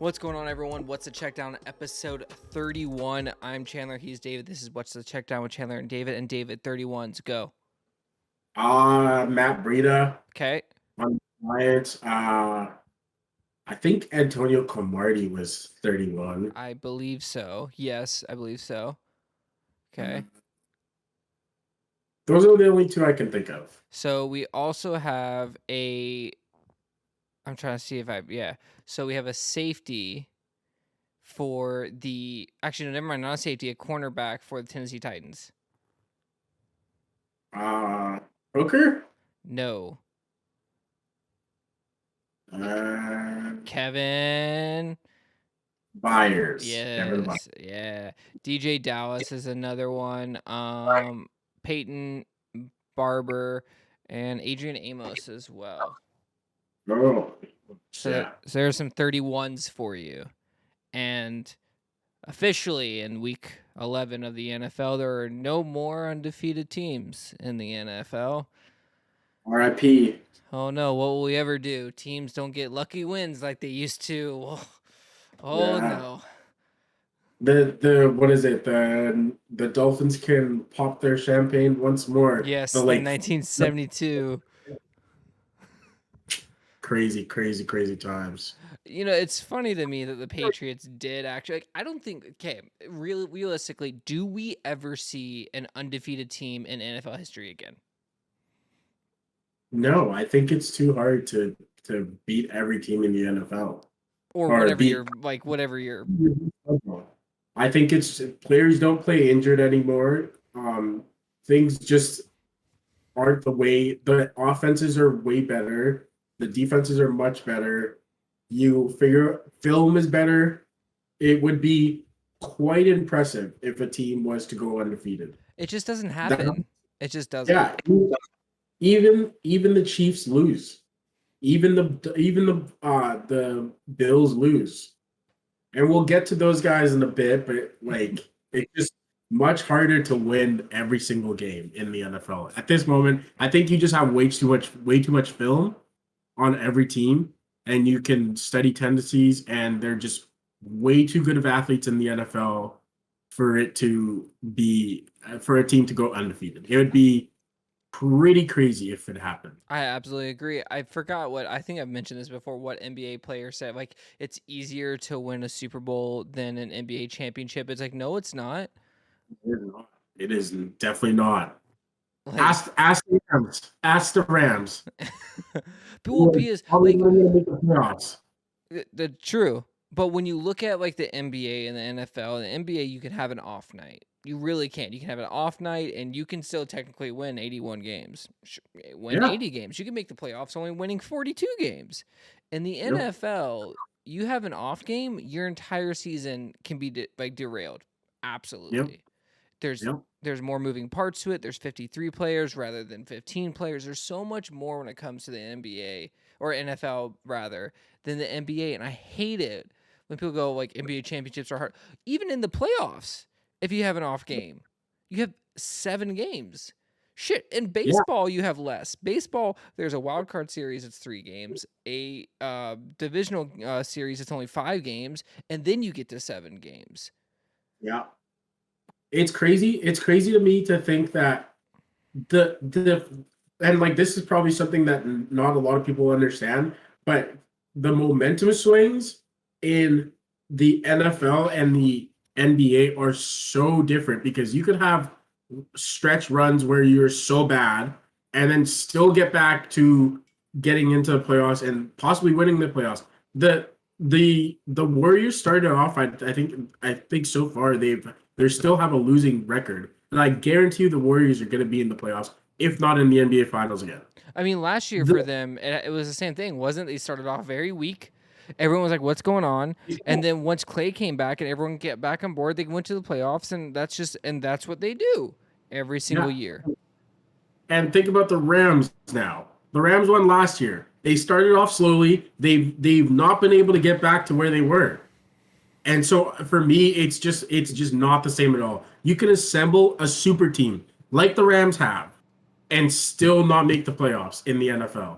What's going on, everyone? What's the Checkdown, episode 31. I'm Chandler. He's David. This is What's the Checkdown with Chandler and David. And David, 31's go. Matt Breida Okay. on the Giants. I think Antonio Cromartie was 31. I believe so. Yes, I believe so. Okay. Those are the only two I can think of. So we also have I'm trying to see if yeah. So we have a safety for actually, no, never mind, not a safety, a cornerback for the Tennessee Titans. Hooker? No. Kevin Kevin Byers. Kevin Byers. Yes, yeah. DJ Dallas is another one. Peyton Barber and Adrian Amos as well. Oh, So there are some 31s for you. And officially in week 11 of the NFL, there are no more undefeated teams in the NFL. RIP. Oh no, what will we ever do? Teams don't get lucky wins like they used to. No. The what is it? The Dolphins can pop their champagne once more. Yes, the, like 1972. Crazy times. You know, it's funny to me that the Patriots did actually. I don't think. Okay, realistically, do we ever see an undefeated team in NFL history again? No, I think it's too hard to beat every team in the NFL. Or whatever you're. I think it's players don't play injured anymore. Things just aren't the way. The offenses are way better. The defenses are much better. You figure film is better. It would be quite impressive if a team was to go undefeated. It just doesn't happen. It just doesn't. Yeah, even the Chiefs lose. Even the Bills lose. And we'll get to those guys in a bit, but like it's just much harder to win every single game in the NFL. At this moment, I think you just have way too much film on every team, and you can study tendencies, and they're just way too good of athletes in the NFL for a team to go undefeated. It would be pretty crazy if it happened. I absolutely agree. I forgot I think I've mentioned this before, what NBA player said. Like, it's easier to win a Super Bowl than an NBA championship. It's like, no, it's not. It is definitely not. Like, ask the Rams. Ask the Rams. Because like, the true. But when you look at like the NBA and the NFL, the NBA, you can have an off night. You really can. You can have an off night, and you can still technically win 81 games. 80 games. You can make the playoffs only winning 42 games. In the NFL, you have an off game, your entire season can be derailed. Absolutely. There's more moving parts to it. There's 53 players rather than 15 players. There's so much more when it comes to the NBA or NFL rather than the NBA, and I hate it when people go like NBA championships are hard. Even in the playoffs, if you have an off game, you have 7 games. Shit, in baseball you have less. Baseball, there's a wild card series, it's 3 games. A divisional series, it's only 5 games, and then you get to 7 games. Yeah. It's crazy. It's crazy to me to think that and like this is probably something that not a lot of people understand, but the momentum swings in the NFL and the NBA are so different because you could have stretch runs where you're so bad and then still get back to getting into the playoffs and possibly winning the playoffs. The Warriors started off, I think so far they still have a losing record. And I guarantee you the Warriors are going to be in the playoffs, if not in the NBA Finals again. I mean, last year for them, it was the same thing, wasn't it? They started off very weak. Everyone was like, what's going on? And then once Clay came back and everyone get back on board, they went to the playoffs, and that's what they do every single year. And think about the Rams now. The Rams won last year. They started off slowly. They've not been able to get back to where they were. And so for me, it's just not the same at all. You can assemble a super team like the Rams have and still not make the playoffs in the NFL.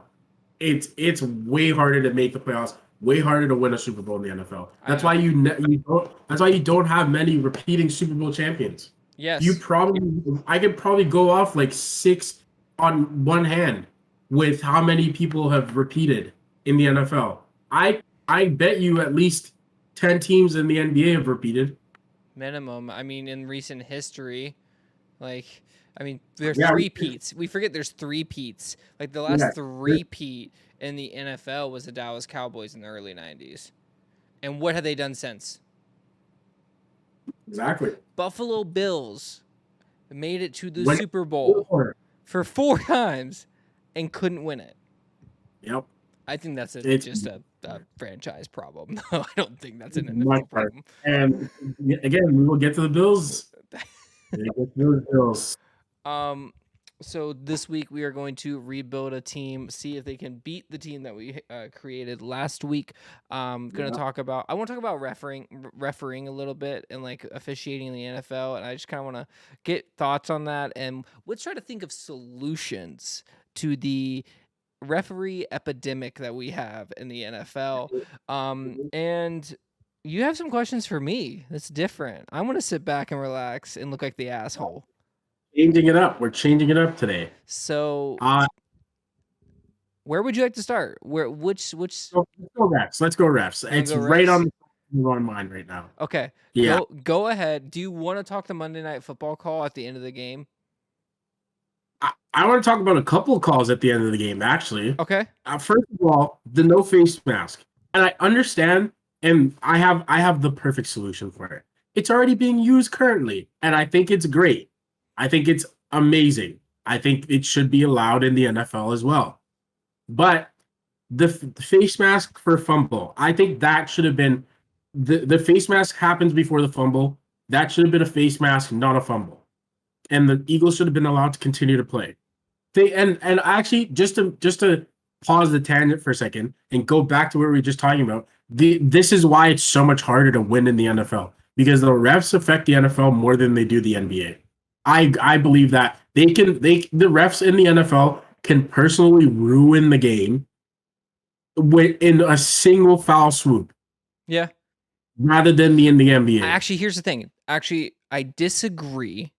It's way harder to make the playoffs way harder to win a Super Bowl in the NFL. I That's why agree. you don't. That's why you don't have many repeating Super Bowl champions. Yes. I could probably go off like 6 on one hand with how many people have repeated in the NFL. I bet you at least 10 teams in the NBA have repeated. Minimum. I mean, in recent history, like, I mean, there are Yeah, three peats. We forget there's three peats. Like the yeah, last three peat in the NFL was the Dallas Cowboys in the early '90s. And what have they done since? exactly. Buffalo Bills made it to the When Super Bowl for 4 times and couldn't win it. Yep. I think that's It's just a franchise problem. I don't think that's an much NFL harder. problem. And again, we will get to the Bills. We get to those Bills. So this week we are going to rebuild a team, see if they can beat the team that we created last week. I want to talk about refereeing a little bit and like officiating in the NFL, and I just kind of want to get thoughts on that, and let's try to think of solutions to the referee epidemic that we have in the NFL. And you have some questions for me. That's different. I want to sit back and relax and look like the asshole. Changing it up. We're changing it up today. So, where would you like to start? Which? Let's go refs. Let's go refs. It's right on my mind right now. Okay. Yeah. Go ahead. Do you want to talk the Monday Night Football call at the end of the game? I want to talk about a couple of calls at the end of the game, actually. Okay. First of all, the no face mask. And I understand, and I have the perfect solution for it. It's already being used currently, and I think it's great. I think it's amazing. I think it should be allowed in the NFL as well. But the face mask for fumble, I think that should have been the face mask happens before the fumble. That should have been a face mask, not a fumble. And the Eagles should have been allowed to continue to play. And actually just to pause the tangent for a second and go back to what we were just talking about. This is why it's so much harder to win in the NFL, because the refs affect the NFL more than they do the NBA. I believe that the refs in the NFL can personally ruin the game in a single foul swoop. Yeah. Rather than in the NBA. Actually, here's the thing. Actually, I disagree.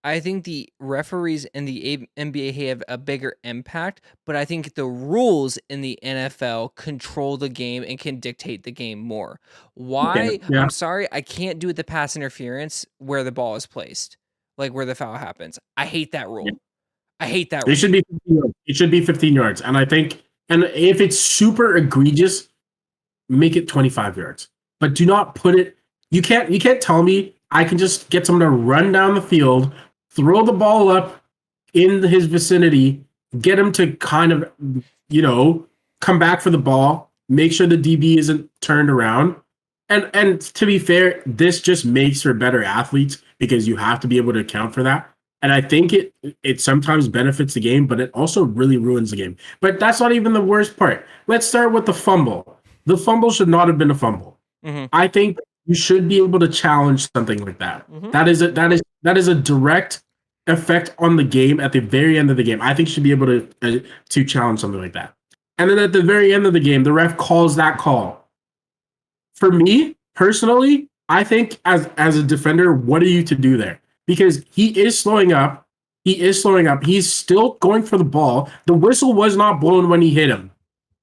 I think the referees in the NBA have a bigger impact, but I think the rules in the NFL control the game and can dictate the game more. Why? Yeah. I'm sorry, I can't do the pass interference where the ball is placed, like where the foul happens. I hate that rule. I hate that rule. It should be 15 yards. It should be 15 yards. And I think, and if it's super egregious, make it 25 yards. But do not put it. You can't tell me I can just get someone to run down the field, throw the ball up in his vicinity, get him to kind of, come back for the ball, make sure the DB isn't turned around. And to be fair, this just makes for better athletes because you have to be able to account for that. And I think it sometimes benefits the game, but it also really ruins the game. But that's not even the worst part. Let's start with the fumble. The fumble should not have been a fumble. Mm-hmm. I think you should be able to challenge something like that. Mm-hmm. That is a direct effect on the game at the very end of the game. I think you should be able to challenge something like that. And then at the very end of the game, the ref calls that call. For me personally, I think as a defender, what are you to do there? Because he is slowing up. He's still going for the ball. The whistle was not blown when he hit him.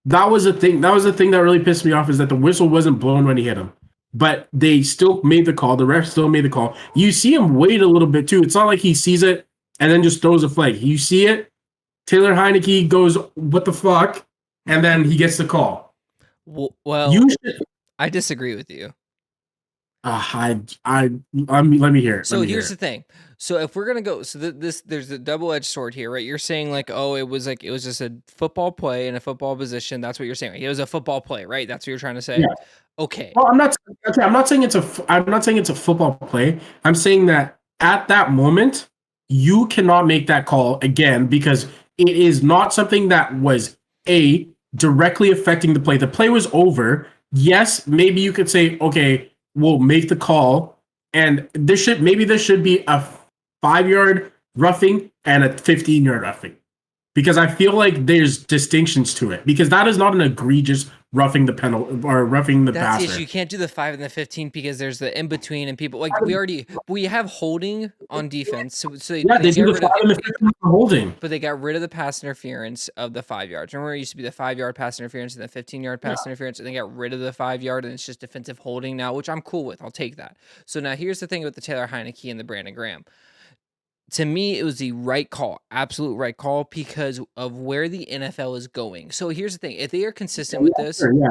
That was the thing. That was the thing that really pissed me off, is that the whistle wasn't blown when he hit him. But they still made the call. The ref still made the call. You see him wait a little bit too. It's not like he sees it and then just throws a flag. You see it. Taylor Heineke goes, "What the fuck?" And then he gets the call. Well, I disagree with you. Let me hear it. So here's the thing. So if we're gonna go, so there's a double-edged sword here, right? You're saying like, oh, it was just a football play in a football position. That's what you're saying. Right? It was a football play, right? That's what you're trying to say. Yeah. Okay. Well, I'm not saying it's a football play. I'm saying that at that moment, you cannot make that call again because it is not something that was directly affecting the play. The play was over. Yes, maybe you could say, okay, we'll make the call, and there should be a 5-yard roughing and a 15-yard roughing, because I feel like there's distinctions to it, because that is not an egregious roughing the penalty or roughing the That's the issue. passer. You can't do the 5 and the 15 because there's the in between and people like we have holding on defense. So Yeah, they they do get the rid 5 of and the 15 for holding. but they got rid of the pass interference of the 5 yards. Remember, it used to be the 5-yard pass interference and the 15-yard pass interference, and they got rid of the 5-yard, and it's just defensive holding now, which I'm cool with. I'll take that. So now here's the thing with the Taylor Heineke and the Brandon Graham. To me, it was the right call, absolute right call, because of where the NFL is going. So here's the thing: if they are consistent with this, Sure, yeah,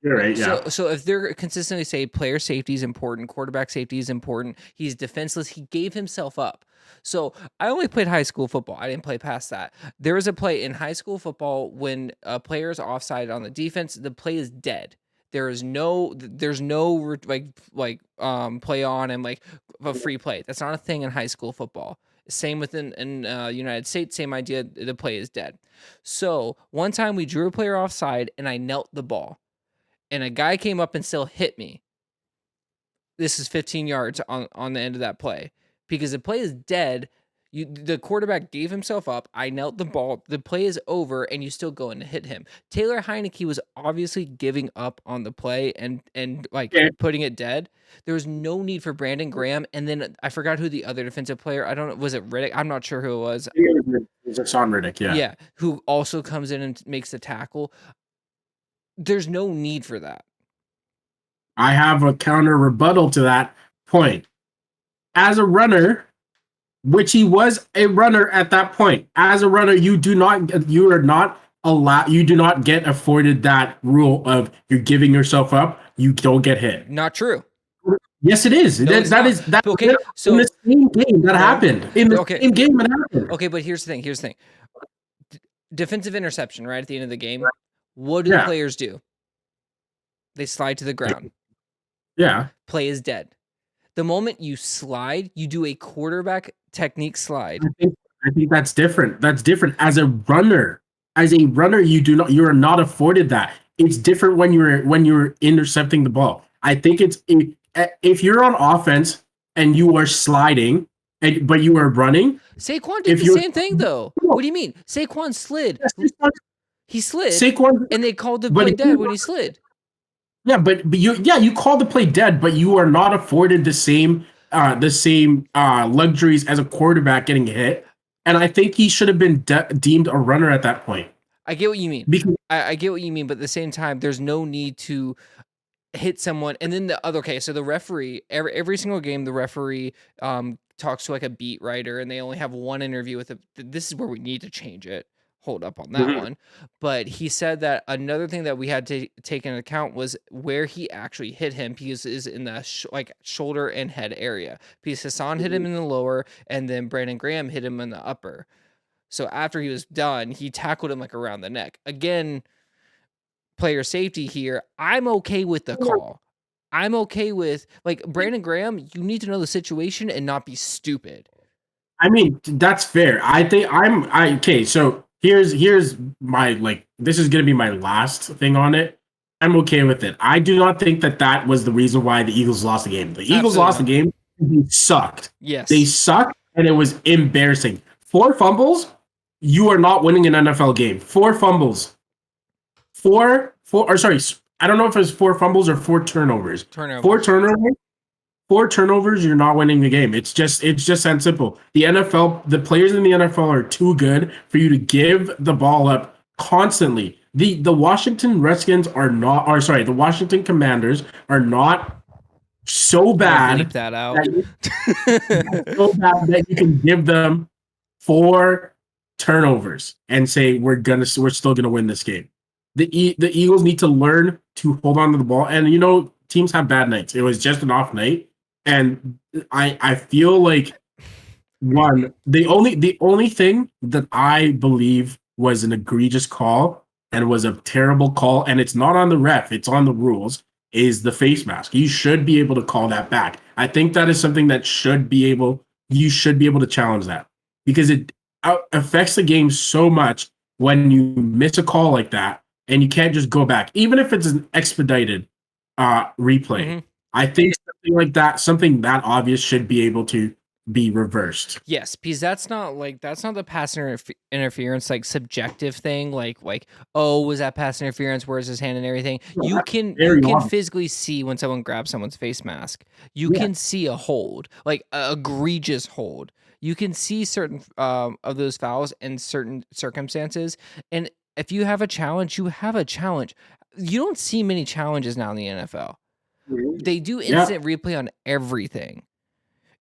you're right. Yeah. so if they're consistently say player safety is important, quarterback safety is important, he's defenseless, he gave himself up. So I only played high school football. I didn't play past that. There was a play in high school football when a player is offside on the defense, the play is dead. There's no play on and like a free play. That's not a thing in high school football. Same within in United States, same idea. The play is dead. So one time we drew a player offside and I knelt the ball and a guy came up and still hit me. This is 15 yards on the end of that play because the play is dead. The quarterback gave himself up. I knelt the ball. The play is over, and you still go in to hit him. Taylor Heineke was obviously giving up on the play and putting it dead. There was no need for Brandon Graham. And then I forgot who the other defensive player. I don't know. Was it Riddick? I'm not sure who it was. It was Hassan Riddick. Yeah. Yeah, who also comes in and makes the tackle. There's no need for that. I have a counter rebuttal to that point. As a runner, which he was a runner at that point, as a runner, you do not get afforded that rule of you're giving yourself up, you don't get hit. Not true. Yes, it is. No, That okay. So in the same game that happened. In the same game that happened. Okay, but here's the thing. Defensive interception, right at the end of the game. What do the players do? They slide to the ground. Yeah. Play is dead. The moment you slide, you do a quarterback technique slide. I think that's different. That's different. As a runner, you are not afforded that. It's different when you're intercepting the ball. I think it's if you're on offense and you are sliding, but you are running. Saquon did the same thing though. What do you mean? Saquon slid. He slid. Saquon, and they called the play dead when he slid. Yeah, but you call the play dead, but you are not afforded the same luxuries as a quarterback getting hit. And I think he should have been deemed a runner at that point. I get what you mean. Because I get what you mean, but at the same time, there's no need to hit someone. And then so the referee, every single game, the referee talks to like a beat writer, and they only have one interview with this is where we need to change it. Hold up on that one. But he said that another thing that we had to take into account was where he actually hit him, because is in the shoulder and head area. Because Hassan hit him in the lower, and then Brandon Graham hit him in the upper. So after he was done, he tackled him like around the neck. Again, player safety here. I'm okay with the call. I'm okay with like Brandon Graham. You need to know the situation and not be stupid. I mean, that's fair. I think okay. So here's my this is gonna be my last thing on it. I'm okay with it. I do not think that was the reason why the Eagles lost the game. The Eagles lost the game. They sucked. Yes, they sucked, and it was embarrassing. 4 fumbles. You are not winning an NFL game. 4 fumbles. Four. I don't know if it was 4 fumbles or 4 turnovers. 4 turnovers. 4 turnovers, you're not winning the game. It's just that simple. The NFL, the players in the NFL are too good for you to give the ball up constantly. The Washington Redskins the Washington Commanders are not so bad. Bleep that out. So bad that you can give them 4 turnovers and say we're still gonna win this game. The Eagles need to learn to hold on to the ball, and teams have bad nights. It was just an off night. And I feel like the only thing that I believe was an egregious call and was a terrible call, and it's not on the ref, it's on the rules, is the face mask. You should be able to call that back. I think that is something that you should be able to challenge that, because it affects the game so much when you miss a call like that, and you can't just go back, even if it's an expedited replay. I think something that obvious should be able to be reversed. Yes, because that's not the pass interference like subjective thing. Like oh, was that pass interference? Where's his hand and everything? No, You that's can very obvious. physically see when someone grabs someone's face mask. You Yeah. can see a hold, like a egregious hold. You can see certain of those fouls in certain circumstances, and if you have a challenge, you have a challenge. You don't see many challenges now in the NFL. They do Yeah. instant replay on everything.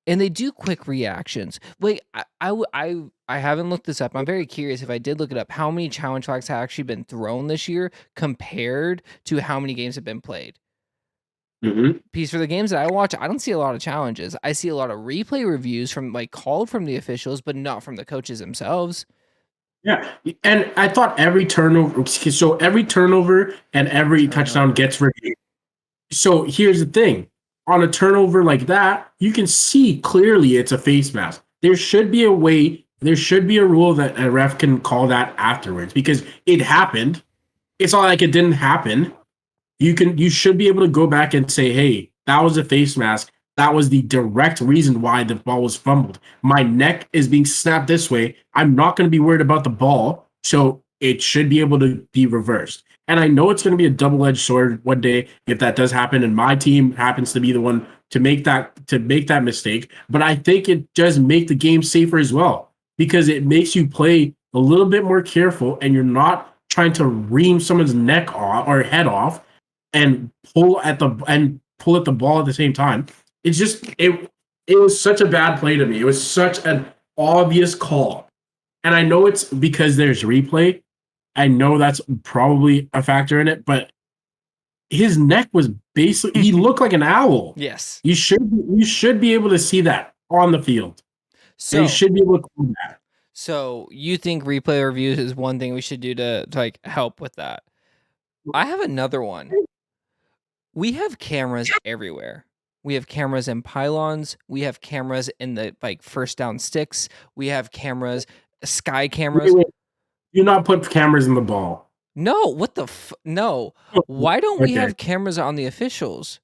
And they do quick reactions. Like I haven't looked this up. I'm very curious if I did look it up, how many challenge flags have actually been thrown this year compared to how many games have been played. Hmm. Because for the games that I watch, I don't see a lot of challenges. I see a lot of replay reviews from called from the officials, but not from the coaches themselves. Yeah. And I thought every turnover, so every turnover and every touchdown Turnover. gets reviewed. So here's the thing. On a turnover like that, you can see clearly it's a face mask. There should be a way, there should be a rule that a ref can call that afterwards because it happened. It's not like it didn't happen. You should be able to go back and say, hey, that was a face mask. That was the direct reason why the ball was fumbled. My neck is being snapped this way. I'm not going to be worried about the ball. So it should be able to be reversed. And I know it's going to be a double-edged sword one day if that does happen, and my team happens to be the one to make that mistake. But I think it does make the game safer as well because it makes you play a little bit more careful, and you're not trying to ream someone's neck off or head off and pull at the ball at the same time. It's just it was such a bad play to me. It was such an obvious call. And I know it's because there's replay. I know that's probably a factor in it, but his neck was basically he looked like an owl. Yes. You should be able to see that on the field. And you So should be able to do that. so you think replay reviews is one thing we should do to like help with that? I have another one. We have cameras everywhere. We have cameras in pylons. We have cameras in the first down sticks. We have cameras, sky cameras. Wait, do not put cameras in the ball. No, what the no. Why don't we Okay. have cameras on the officials?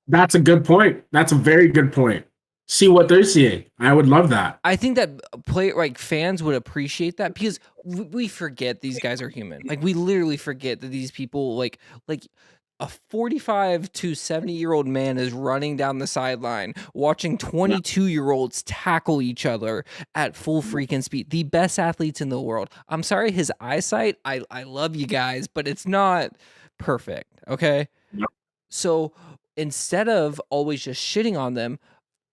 That's a good point. That's a very good point. See what they're seeing. I would love that. I think that fans would appreciate that because we forget these guys are human. Like we literally forget that these people like a 45 to 70-year-old man is running down the sideline watching 22-year-olds tackle each other at full freaking speed. The best athletes in the world. I'm sorry his eyesight. I love you guys, but it's not perfect, okay? Yep. So instead of always just shitting on them,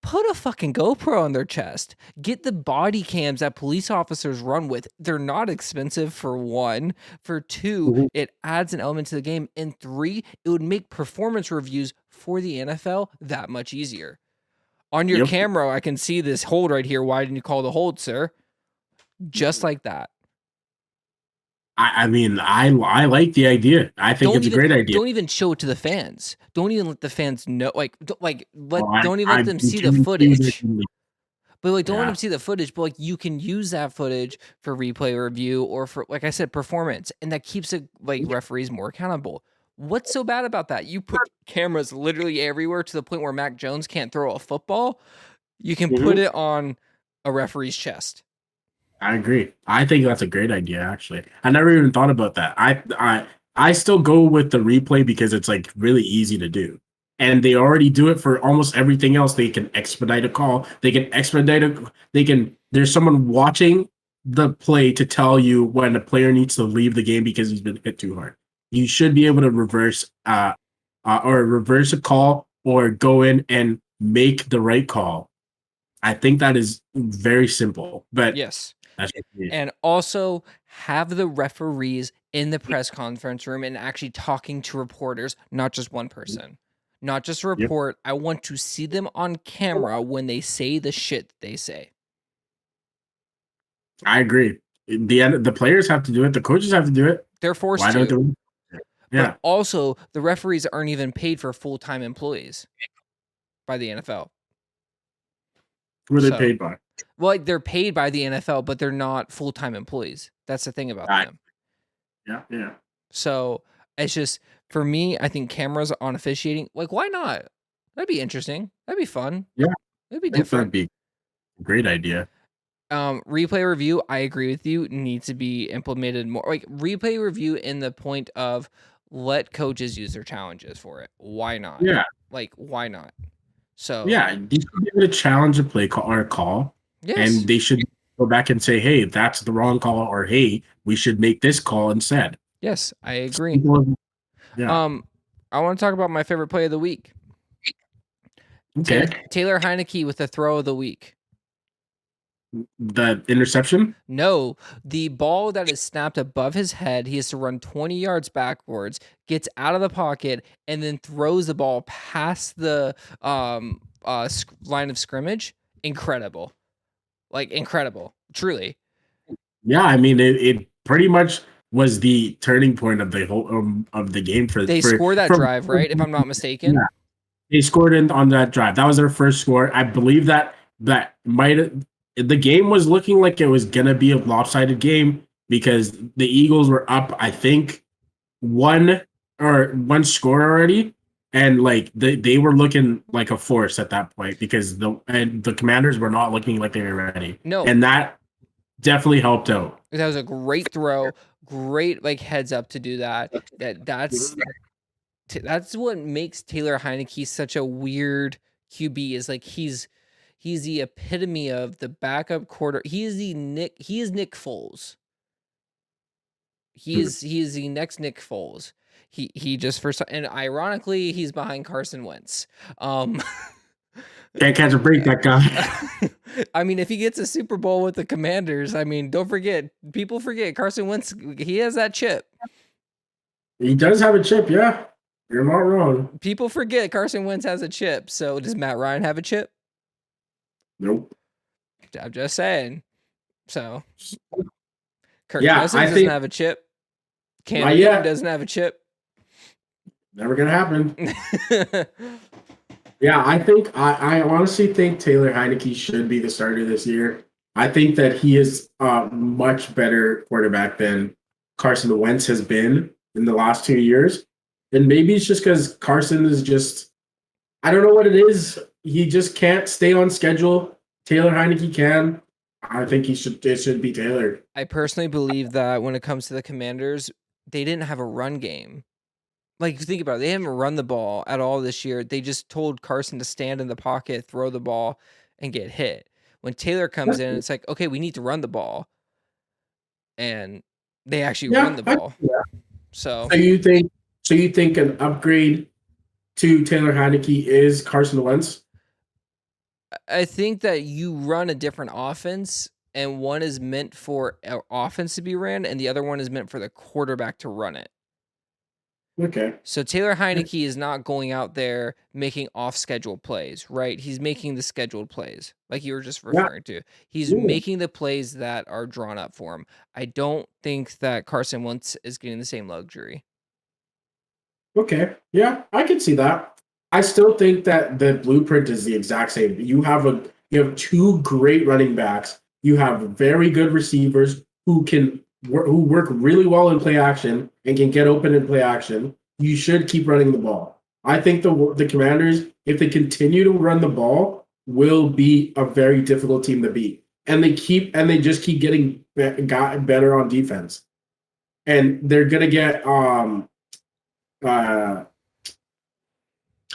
put a fucking GoPro on their chest. Get the body cams that police officers run with. They're not expensive, for one. For two, Mhm. it adds an element to the game. And three, it would make performance reviews for the NFL that much easier. On your Yep. camera, I can see this hold right here. Why didn't you call the hold, sir? Just like that. I mean, I like the idea. I think it's a great idea. Don't even show it to the fans. Don't even let the fans know. Don't even let I'm them see the too footage. confused. But don't let Yeah. them see the footage. But you can use that footage for replay review or for, like I said, performance, and that keeps it referees more accountable. What's so bad about that? You put cameras literally everywhere to the point where Mac Jones can't throw a football. You can put Mhm. it on a referee's chest. I agree. I think that's a great idea. Actually, I never even thought about that. I still go with the replay because it's like really easy to do, and they already do it for almost everything else. They can expedite a call. They can expedite a. They can. There's someone watching the play to tell you when a player needs to leave the game because he's been hit too hard. You should be able to reverse a call or go in and make the right call. I think that is very simple, but Yes. that's just me. And also have the referees in the press conference room and actually talking to reporters, not just one person. Not just a Yep. report. I want to see them on camera when they say the shit they say. I agree. The players have to do it. The coaches have to do it. They're forced Why don't to. they? But Yeah. also, the referees aren't even paid for full-time employees by the NFL. Who are they So, paid by? well, they're paid by the NFL, but they're not full-time employees. That's the thing about I, them. yeah. Yeah. So, it's just for me, I think cameras on officiating, why not? That'd be interesting. That'd be fun. Yeah. It'd be I think that'd different. be. Great idea. Replay review, I agree with you, needs to be implemented more. Like replay review in the point of let coaches use their challenges for it. Why not? Yeah. Like, why not? So Yeah. You should give it a challenge, a play call or a call, yes, and they should go back and say, hey, that's the wrong call, or hey, we should make this call instead. yes, I agree. Yeah. Um, I want to talk about my favorite play of the week. Okay. Taylor Heineke with the throw of the week. The interception? No, the ball that is snapped above his head, he has to run 20 yards backwards, gets out of the pocket, and then throws the ball past the line of scrimmage. Incredible. Like incredible. Truly. Yeah, I mean it pretty much was the turning point of the whole of the game for They for score that from drive, right? If I'm not mistaken. yeah. They scored in on that drive. That was their first score. I believe that might the game was looking like it was gonna be a lopsided game because the Eagles were up, I think, one one score already. And like they were looking like a force at that point because the Commanders were not looking like they were ready. No, And that definitely helped out. that was a great throw. Great like heads up to do that. That's what makes Taylor Heineke such a weird QB is like he's the epitome of the backup quarter. He is Nick Foles. He is the next Nick Foles. He just for and ironically he's behind Carson Wentz. Can't catch a break, that guy. I mean, if he gets a Super Bowl with the Commanders, I mean, don't forget, people forget Carson Wentz. He has that chip. He does have a chip, yeah. You're not wrong. People forget Carson Wentz has a chip. So does Matt Ryan have a chip? Nope. I'm just saying. So Kirk Yeah, Cousins I doesn't think have a chip. Cam not Newton yet. doesn't have a chip. Never gonna happen. Yeah, I honestly think Taylor Heineke should be the starter this year. I think that he is a much better quarterback than Carson Wentz has been in the last 2 years. And maybe it's just because Carson is just I don't know what it is. He just can't stay on schedule. Taylor Heineke can. I think it should be Taylor. I personally believe that when it comes to the Commanders, they didn't have a run game. Like, think about it. They haven't run the ball at all this year. They just told Carson to stand in the pocket, throw the ball, and get hit. When Taylor comes in, it's like, okay, we need to run the ball. And they actually run Yeah, the I ball. So so you think an upgrade to Taylor Heineke is Carson Wentz? I think that you run a different offense, and one is meant for offense to be ran, and the other one is meant for the quarterback to run it. Okay. So Taylor Heineke is not going out there making off-schedule plays, right? He's making the scheduled plays, like you were just Yeah. referring to. He's Yeah. making the plays that are drawn up for him. I don't think that Carson Wentz is getting the same luxury. Okay. Yeah, I can see that. I still think that the blueprint is the exact same. You have two great running backs. You have very good receivers who work really well in play action and can get open in play action. You should keep running the ball. I think the Commanders, if they continue to run the ball, will be a very difficult team to beat. And they just keep getting better on defense. And they're gonna get uh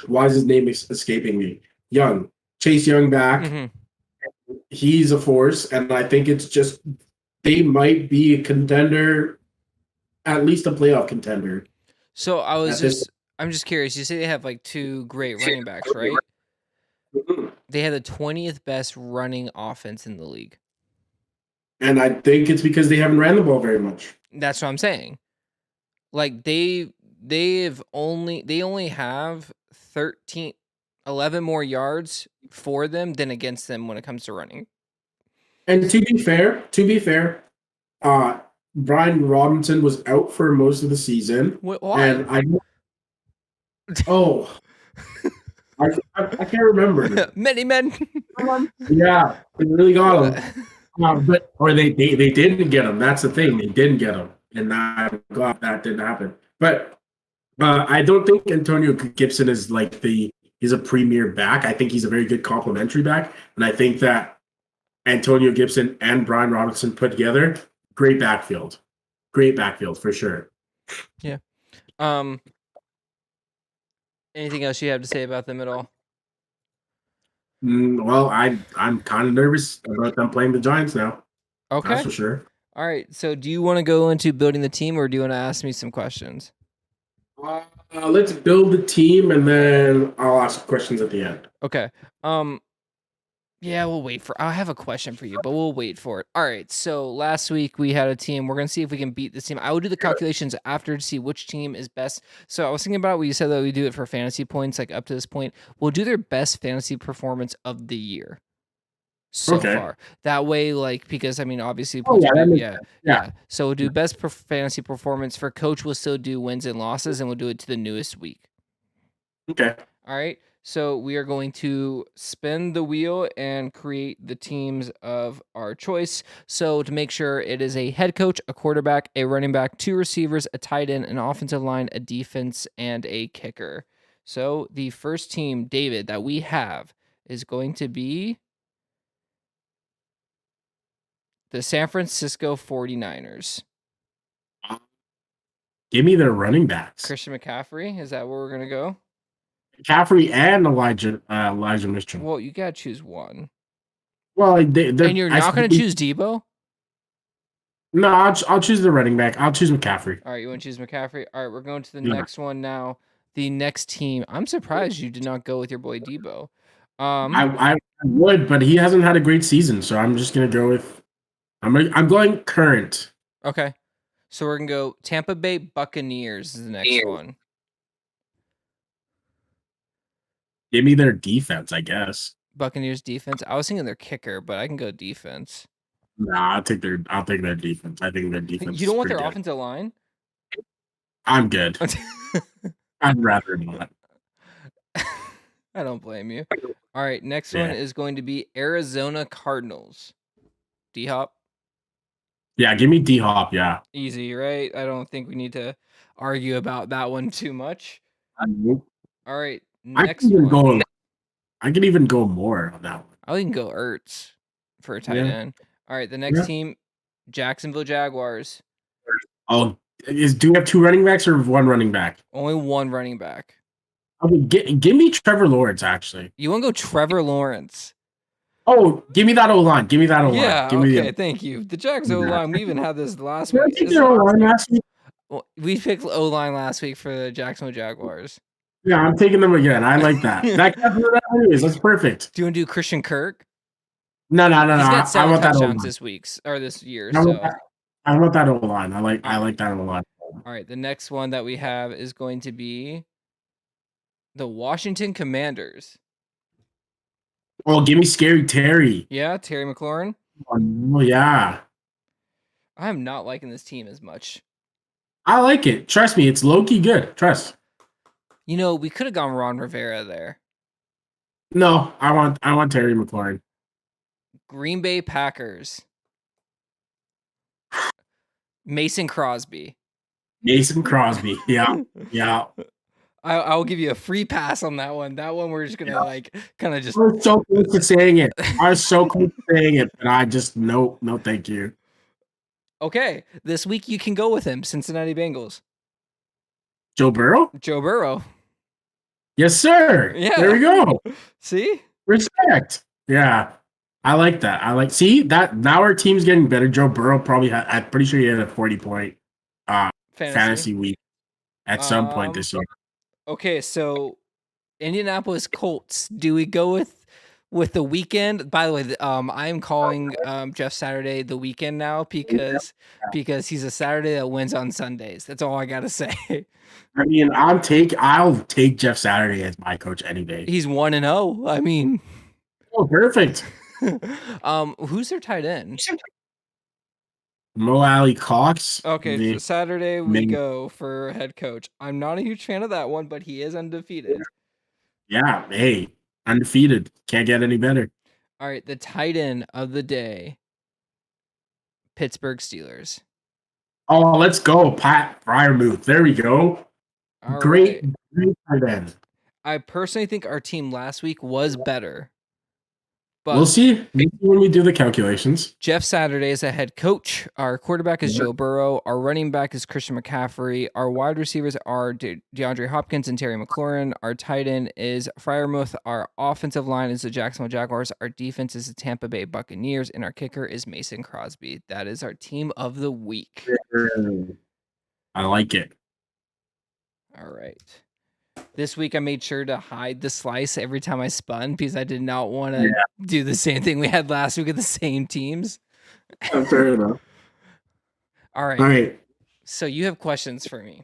why is his name escaping me? Young, Chase Young back. Mm-hmm. He's a force, and I think it's just they might be a contender, at least a playoff contender. So I'm just curious. You say they have like two great running backs, right? They have the 20th best running offense in the league. And I think it's because they haven't ran the ball very much. That's what I'm saying. Like they only have 11 more yards for them than against them when it comes to running. And to be fair, Brian Robinson was out for most of the season. Why? And oh, I can't remember. Many men. Yeah, they really got him. They didn't get him. That's the thing. They didn't get him, and I'm glad that didn't happen. But I don't think Antonio Gibson is like he's a premier back. I think he's a very good complementary back, and I think that Antonio Gibson and Brian Robinson put together, great backfield. Great backfield for sure. Yeah. Anything else you have to say about them at all? Well, I'm kind of nervous about them playing the Giants now. That's Okay. for sure. All right. So, do you want to go into building the team, or do you want to ask me some questions? Let's build the team, and then I'll ask questions at the end. Okay. Yeah, we'll wait for. I have a question for you, but we'll wait for it. All right. So last week we had a team. We're gonna see if we can beat this team. I will do the calculations after to see which team is best. So I was thinking about what you said that we do it for fantasy points, like up to this point. We'll do their best fantasy performance of the year so Okay. far. That way, like, because I mean, obviously Oh points yeah, are that good. makes Yeah, sense. Yeah. yeah. So we'll do best fantasy performance for coach. We'll still do wins and losses, and we'll do it to the newest week. Okay. All right. So we are going to spin the wheel and create the teams of our choice. So to make sure it is a head coach, a quarterback, a running back, 2 receivers, a tight end, an offensive line, a defense, and a kicker. So the first team, David, that we have is going to be the San Francisco 49ers. Give me their running backs. Christian McCaffrey, is that where we're going to go? McCaffrey and Elijah Mitchell. Well, you got to choose one. Well, And you're not going to choose Debo? No, I'll choose the running back. I'll choose McCaffrey. All right, you want to choose McCaffrey? All right, we're going to the Yeah. next one now. The next team. I'm surprised you did not go with your boy Debo. I would, but he hasn't had a great season, so I'm just gonna go with. I'm going current. Okay, so we're gonna go Tampa Bay Buccaneers is the next one. Give me their defense, I guess. Buccaneers defense. I was thinking their kicker, but I can go defense. Nah, I'll take their defense. I think their defense. You don't is want their pretty good. offensive line? I'm good. I'd rather not. I don't blame you. All right, next one is going to be Arizona Cardinals. D Hop. Yeah, give me D Hop. Yeah, easy, right? I don't think we need to argue about that one too much. All right, next one. I could even go more on that one. I can go Ertz for a tight end. All right, the next team, Jacksonville Jaguars. Oh, do we have 2 running backs or 1 running back? Only 1 running back. Okay, give me Trevor Lawrence. Actually, you want to go Trevor Lawrence? Oh, give me that O line. Give me that O line. Yeah, give okay, thank you. The Jags O line. We even had this last week. Well, we picked O line last week for the Jacksonville Jaguars. Yeah, I'm taking them again. I like that. That's perfect. Do you want to do Christian Kirk? No. He's got 7 touchdowns this week or this year. I want that O line. I like that O line. All right, the next one that we have is going to be the Washington Commanders. Oh, give me Scary Terry. Yeah, Terry McLaurin. Oh, yeah. I'm not liking this team as much. I like it. Trust me, it's low-key good. Trust. You know, we could have gone Ron Rivera there. No, I want Terry McLaurin. Green Bay Packers. Mason Crosby. Yeah. I'll give you a free pass on that one. That one we're just gonna kind of just. I was so close to saying it. But I just no, thank you. Okay, this week you can go with him. Cincinnati Bengals. Joe Burrow. Yes, sir. Yeah. There we go. See? Respect. Yeah. I like that. See that now our team's getting better. Joe Burrow probably I'm pretty sure he had a 40-point fantasy week at some point this year. Okay, so Indianapolis Colts. Do we go with the weekend? By the way, I'm calling Jeff Saturday the weekend now because he's a Saturday that wins on Sundays. That's all I gotta say. I mean, I'll take Jeff Saturday as my coach any day. He's 1-0. I mean, oh, perfect. Who's their tight end? Mo Alley Cox. Okay, so Saturday we go for head coach. I'm not a huge fan of that one, but he is undefeated. Yeah, hey, undefeated. Can't get any better. All right, the tight end of the day, Pittsburgh Steelers. Oh, let's go, Pat Freiermuth. There we go. Great tight end. I personally think our team last week was better. We'll But see when we do the calculations. Jeff Saturday is a head coach. Our quarterback is Joe Burrow. Our running back is Christian McCaffrey. Our wide receivers are DeAndre Hopkins and Terry McLaurin. Our tight end is Freiermuth. Our offensive line is the Jacksonville Jaguars. Our defense is the Tampa Bay Buccaneers. And our kicker is Mason Crosby. That is our team of the week. I like it. All right. This week I made sure to hide the slice every time I spun because I did not want to do the same thing we had last week with the same teams. Fair enough. All right. All right. So you have questions for me.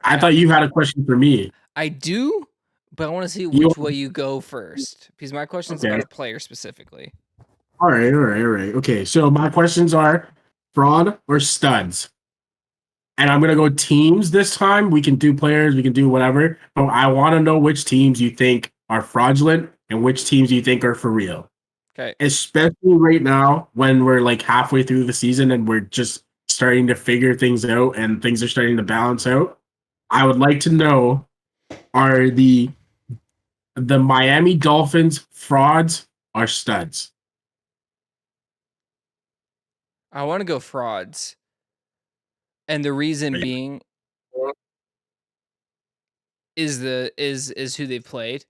I thought you had a question for me. I do, but I want to see which way you go first because my question is about a player specifically. All right. Okay, so my questions are fraud or studs? And I'm going to go teams this time. We can do players, we can do whatever. But I want to know which teams you think are fraudulent and which teams you think are for real. Okay. Especially right now when we're like halfway through the season and we're just starting to figure things out and things are starting to balance out. I would like to know, are the Miami Dolphins frauds or studs? I want to go frauds. And the reason being is who they've played.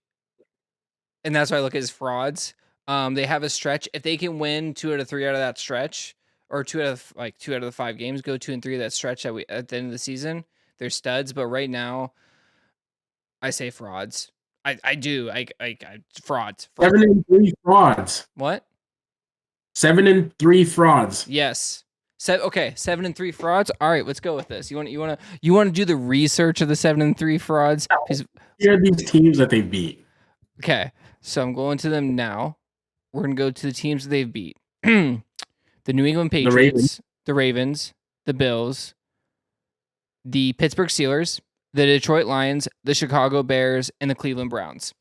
And that's why I look at as frauds. They have a stretch. If they can win 2 out of 3 out of that stretch, or 2 out of the 5 games, go 2 and 3 of that stretch at the end of the season, they're studs. But right now, I say frauds. I do. Frauds. 7-3 frauds. What? 7-3 frauds. Yes. 7-3 frauds. All right, let's go with this. You want to do the research of the 7-3 frauds? Here are these teams that they beat. Okay, so I'm going to them now. We're gonna go to the teams that they've beat: the New England Patriots, the Ravens, the Bills, the Pittsburgh Steelers, the Detroit Lions, the Chicago Bears, and the Cleveland Browns.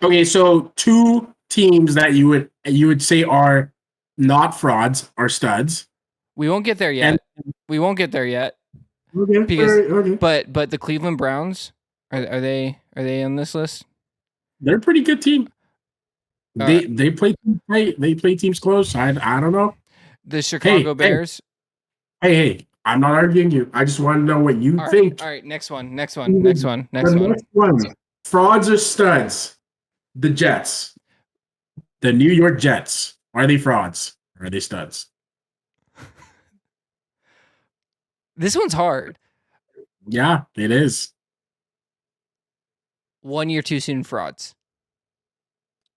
Okay, so 2 teams that you would say are not frauds are studs. We won't get there yet. Okay, because but the Cleveland Browns are they on this list? They're a pretty good team. They play teams close. I don't know. The Chicago Bears. Hey, I'm not arguing you. I just want to know what you think. All right, next one. Frauds or studs? The Jets. The New York Jets. Are they frauds? Or are they studs? This one's hard. Yeah, it is. 1 year too soon frauds.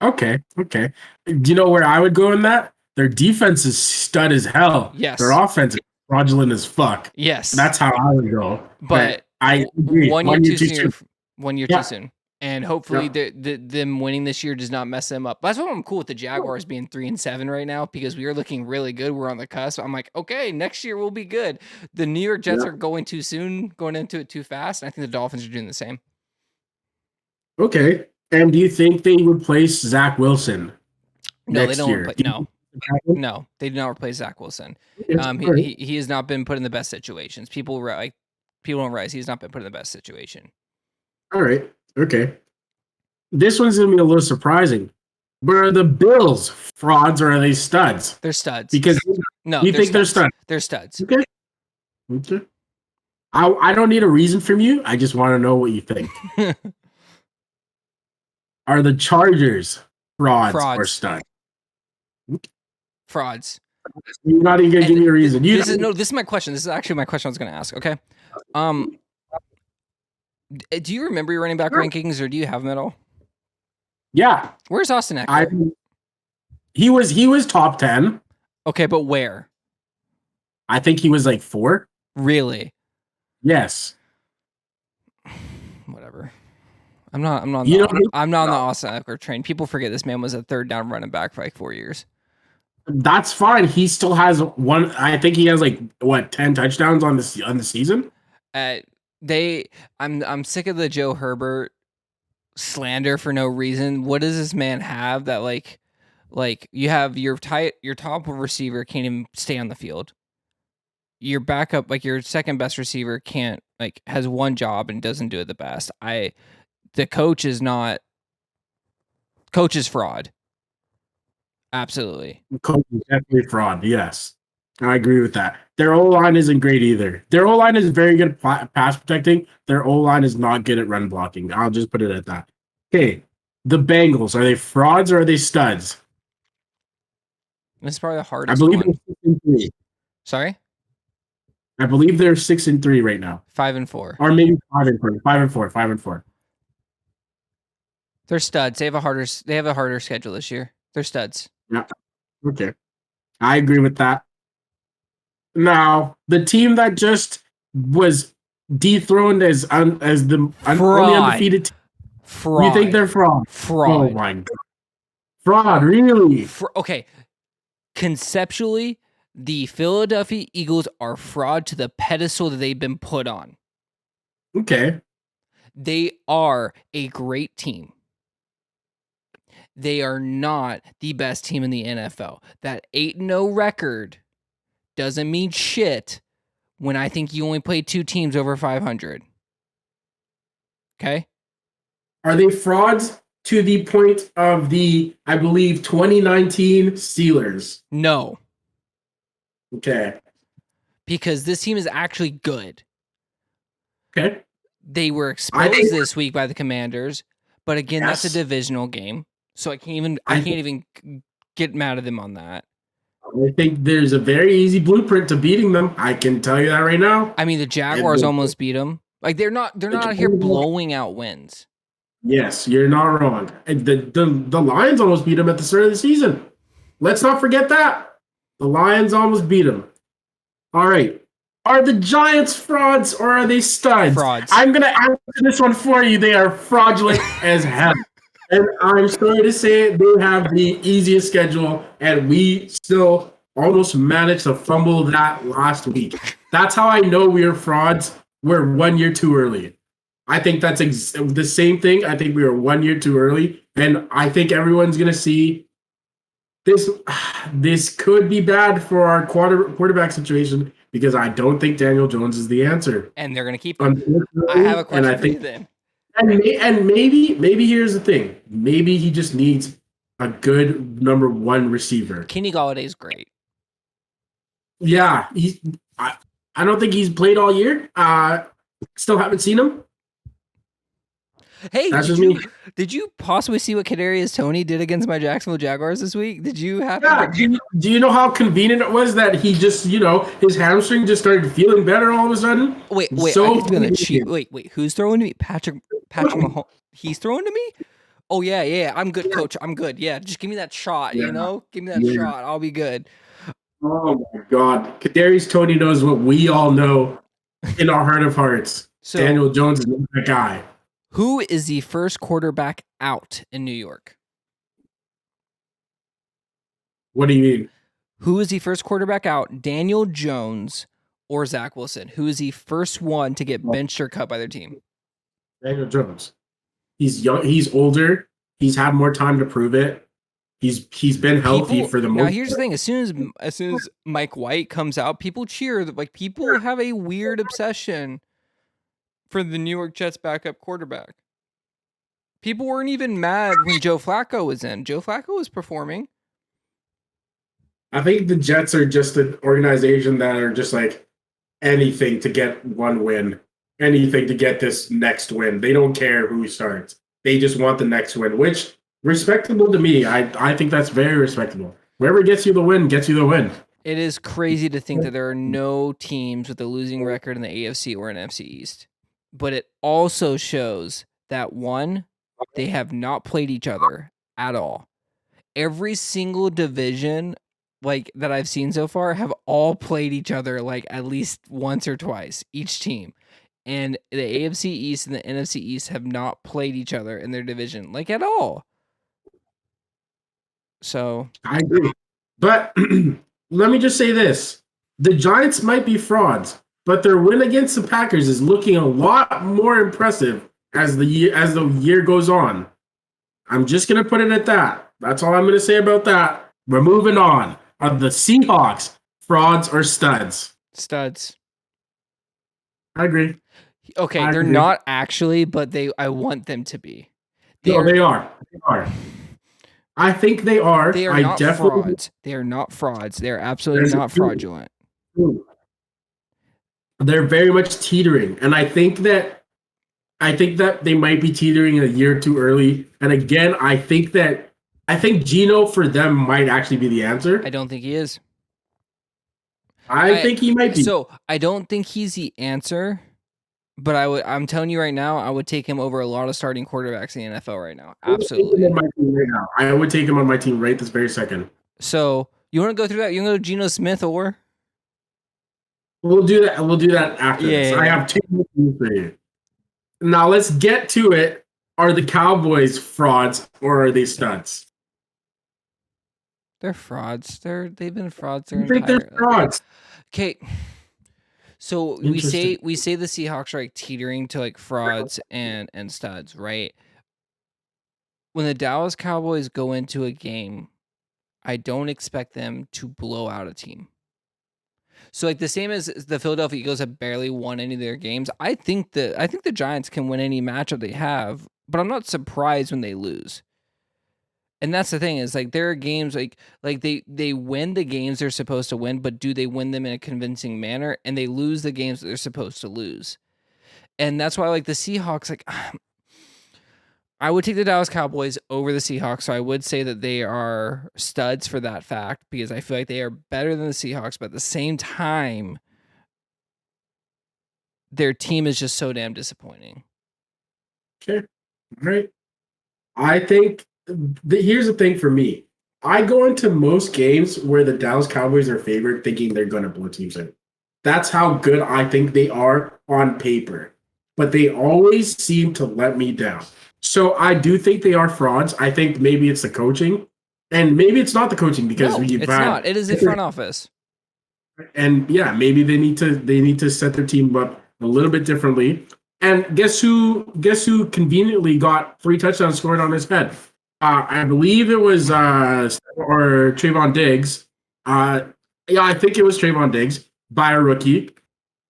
Okay. Do you know where I would go in that? Their defense is stud as hell. Yes. Their offense is fraudulent as fuck. Yes. That's how I would go. But I agree. 1 year too soon. 1 year too soon. And hopefully them winning this year does not mess them up. That's why I'm cool with the Jaguars being 3-7 right now because we are looking really good. We're on the cusp. I'm like, okay, next year we'll be good. The New York Jets are going too soon, going into it too fast. And I think the Dolphins are doing the same. Okay. And do you think they replace Zach Wilson next year? No, they did not replace Zach Wilson. He has not been put in the best situations. People don't realize he's not been put in the best situation. All right. Okay. This one's going to be a little surprising. But are the Bills frauds or are they studs? They're studs. Because you think they're studs? They're studs. Okay. I don't need a reason from you. I just want to know what you think. Are the Chargers frauds or studs? Frauds. You're not even going to give me a reason. This is my question. This is actually my question I was going to ask. Okay. Do you remember your running back rankings, or do you have them at all? Yeah. Where's Austin Eckler? He was top 10. Okay, but where? I think he was like 4. Really? Yes. Whatever. I'm not on the Austin Eckler train. People forget this man was a 3rd down running back for like 4 years. That's fine. He still has one. I think he has 10 touchdowns on the season. I'm sick of the Joe Herbert slander for no reason. What does this man have that like you have your top receiver can't even stay on the field. Your backup, your second best receiver can't has one job and doesn't do it the best. The coach is fraud. Absolutely. Coach is definitely fraud. Yes, I agree with that. Their O line isn't great either. Their O line is very good at pass protecting. Their O line is not good at run blocking. I'll just put it at that. Okay, the Bengals, are they frauds or are they studs? This is probably the I hardest believe they're one. 6-3. Sorry? I believe they're 6-3 right now, 5-4. or maybe 5-4. 5-4. 5-4. They're studs. They have a harder schedule this year. They're studs. Yeah. Okay. I agree with that. Now, the team that just was dethroned as the only Fraud. undefeated team, you think Fraud. they're fraud? Oh Fraud. my god. Fraud, really? Okay. Conceptually, the Philadelphia Eagles are fraud to the pedestal that they've been put on. Okay. They are a great team. They are not the best team in the NFL. That 8-0 record doesn't mean shit when I think you only played 2 teams over 500. Okay? Are they frauds to the point of the, I believe, 2019 Steelers? No, Okay. because this team is actually good. Okay. They were I exposed think this week by the Commanders, but again, that's a yes. divisional game. So I can't I even get mad at them on that. think there's a very easy blueprint to beating them. I can tell you that right now. I mean, the And Jaguars almost beat them. Like they're not out here blowing out wins. yes, you're not wrong. And the Lions almost beat them at the start of the season. Let's not forget that. The Lions almost beat them. All right. Are the Giants frauds or are they studs? Frauds. I'm going to answer this one for you. They are fraudulent as hell. And I'm sorry to say it, they have the easiest schedule, and we still almost managed to fumble that last week. That's how I know we are frauds. We're 1 year too early. I think that's the same thing. I think we were 1 year too early, and I think everyone's going to see this. This could be bad for our quarterback situation because I don't think Daniel Jones is the answer. And they're going to keep him. I have a question for you then. And maybe here's the thing. Maybe he just needs a good number one receiver. Kenny Galladay's great. Yeah, I don't think he's played all year. Still haven't seen him. Hey, That's did you possibly see what Kadarius Toney did against my Jacksonville Jaguars this week? Did you have? Yeah. Do you know how convenient it was that he just, his hamstring just started feeling better all of a sudden? Wait. So I get to be on the cheat. Wait. Who's throwing to me? Patrick Mahomes. He's throwing to me. Oh yeah. I'm good, coach. I'm good. Yeah, just give me that shot. Yeah. Give me that shot. I'll be good. Oh my God, Kadarius Toney knows what we all know in our heart of hearts. So, Daniel Jones is not that guy. Who is the first quarterback out in New York? What do you mean? Who is the first quarterback out? Daniel Jones or Zach Wilson? Who is the first one to get benched or cut by their team? Daniel Jones. He's young. He's older. He's had more time to prove it. He's been healthy for the most. Now here's the thing: as soon as Mike White comes out, people cheer. Like people have a weird obsession for the New York Jets backup quarterback. People weren't even mad when Joe Flacco was in. Joe Flacco was performing. I think the Jets are just an organization that are just like anything to get one win, anything to get this next win. They don't care who starts. They just want the next win, which respectable to me. I think that's very respectable. Whoever gets you the win, gets you the win. It is crazy to think that there are no teams with a losing record in the AFC or an NFC East. But it also shows that, one, they have not played each other at all. Every single division that I've seen so far have all played each other at least once or twice, each team. And the AFC East and the NFC East have not played each other in their division at all. So I agree. But let me just say this. The Giants might be frauds, but their win against the Packers is looking a lot more impressive as the year goes on. I'm just going to put it at that. That's all I'm going to say about that. We're moving on. Are the Seahawks frauds or studs? Studs. I agree. Okay, they're not actually, but I want them to be. No, they are. They are. I think they are. They are I not definitely. frauds. They are not frauds. They are absolutely There's a not few. fraudulent. They're very much teetering, and I think that they might be teetering a year too early. And again, I think Gino for them might actually be the I answer. don't think he is. I think he might be. So I don't think he's the answer, but I'm telling you right now, I would take him over a lot of starting quarterbacks in the NFL right now. I would take him on Absolutely. my team right now. I would take him on my team right this very second. So you want to go through that? You want to go Geno Smith or? We'll do that. We'll do that after this. I Yeah. have two more teams for you. Now let's get to it. Are the Cowboys frauds or are they studs? They're frauds. They've been frauds their You think they're entire. frauds? Okay. So Interesting. we say the Seahawks are like teetering to like frauds and studs, right? When the Dallas Cowboys go into a game, I don't expect them to blow out a team. So like the same as the Philadelphia Eagles have barely won any of their games. I think the Giants can win any matchup they have, but I'm not surprised when they lose. And that's the thing is like there are games like they win the games they're supposed to win, but do they win them in a convincing manner? And they lose the games that they're supposed to lose. And that's why like the Seahawks, like I would take the Dallas Cowboys over the Seahawks. So I would say that they are studs for that fact because I feel like they are better than the Seahawks, but at the same time, their team is just so damn disappointing. Okay. All right. I think here's the thing for me. I go into most games where the Dallas Cowboys are favored thinking they're going to blow teams in. That's how good I think they are on paper. But they always seem to let me down. So I do think they are frauds. I think maybe it's the coaching. And maybe it's not the coaching because No, we've it's had not. It is the front office. and yeah, maybe they need to set their team up a little bit differently. And guess who conveniently got 3 touchdowns scored on his head? I believe it was or Trayvon Diggs. Yeah, I think it was Trayvon Diggs by a rookie.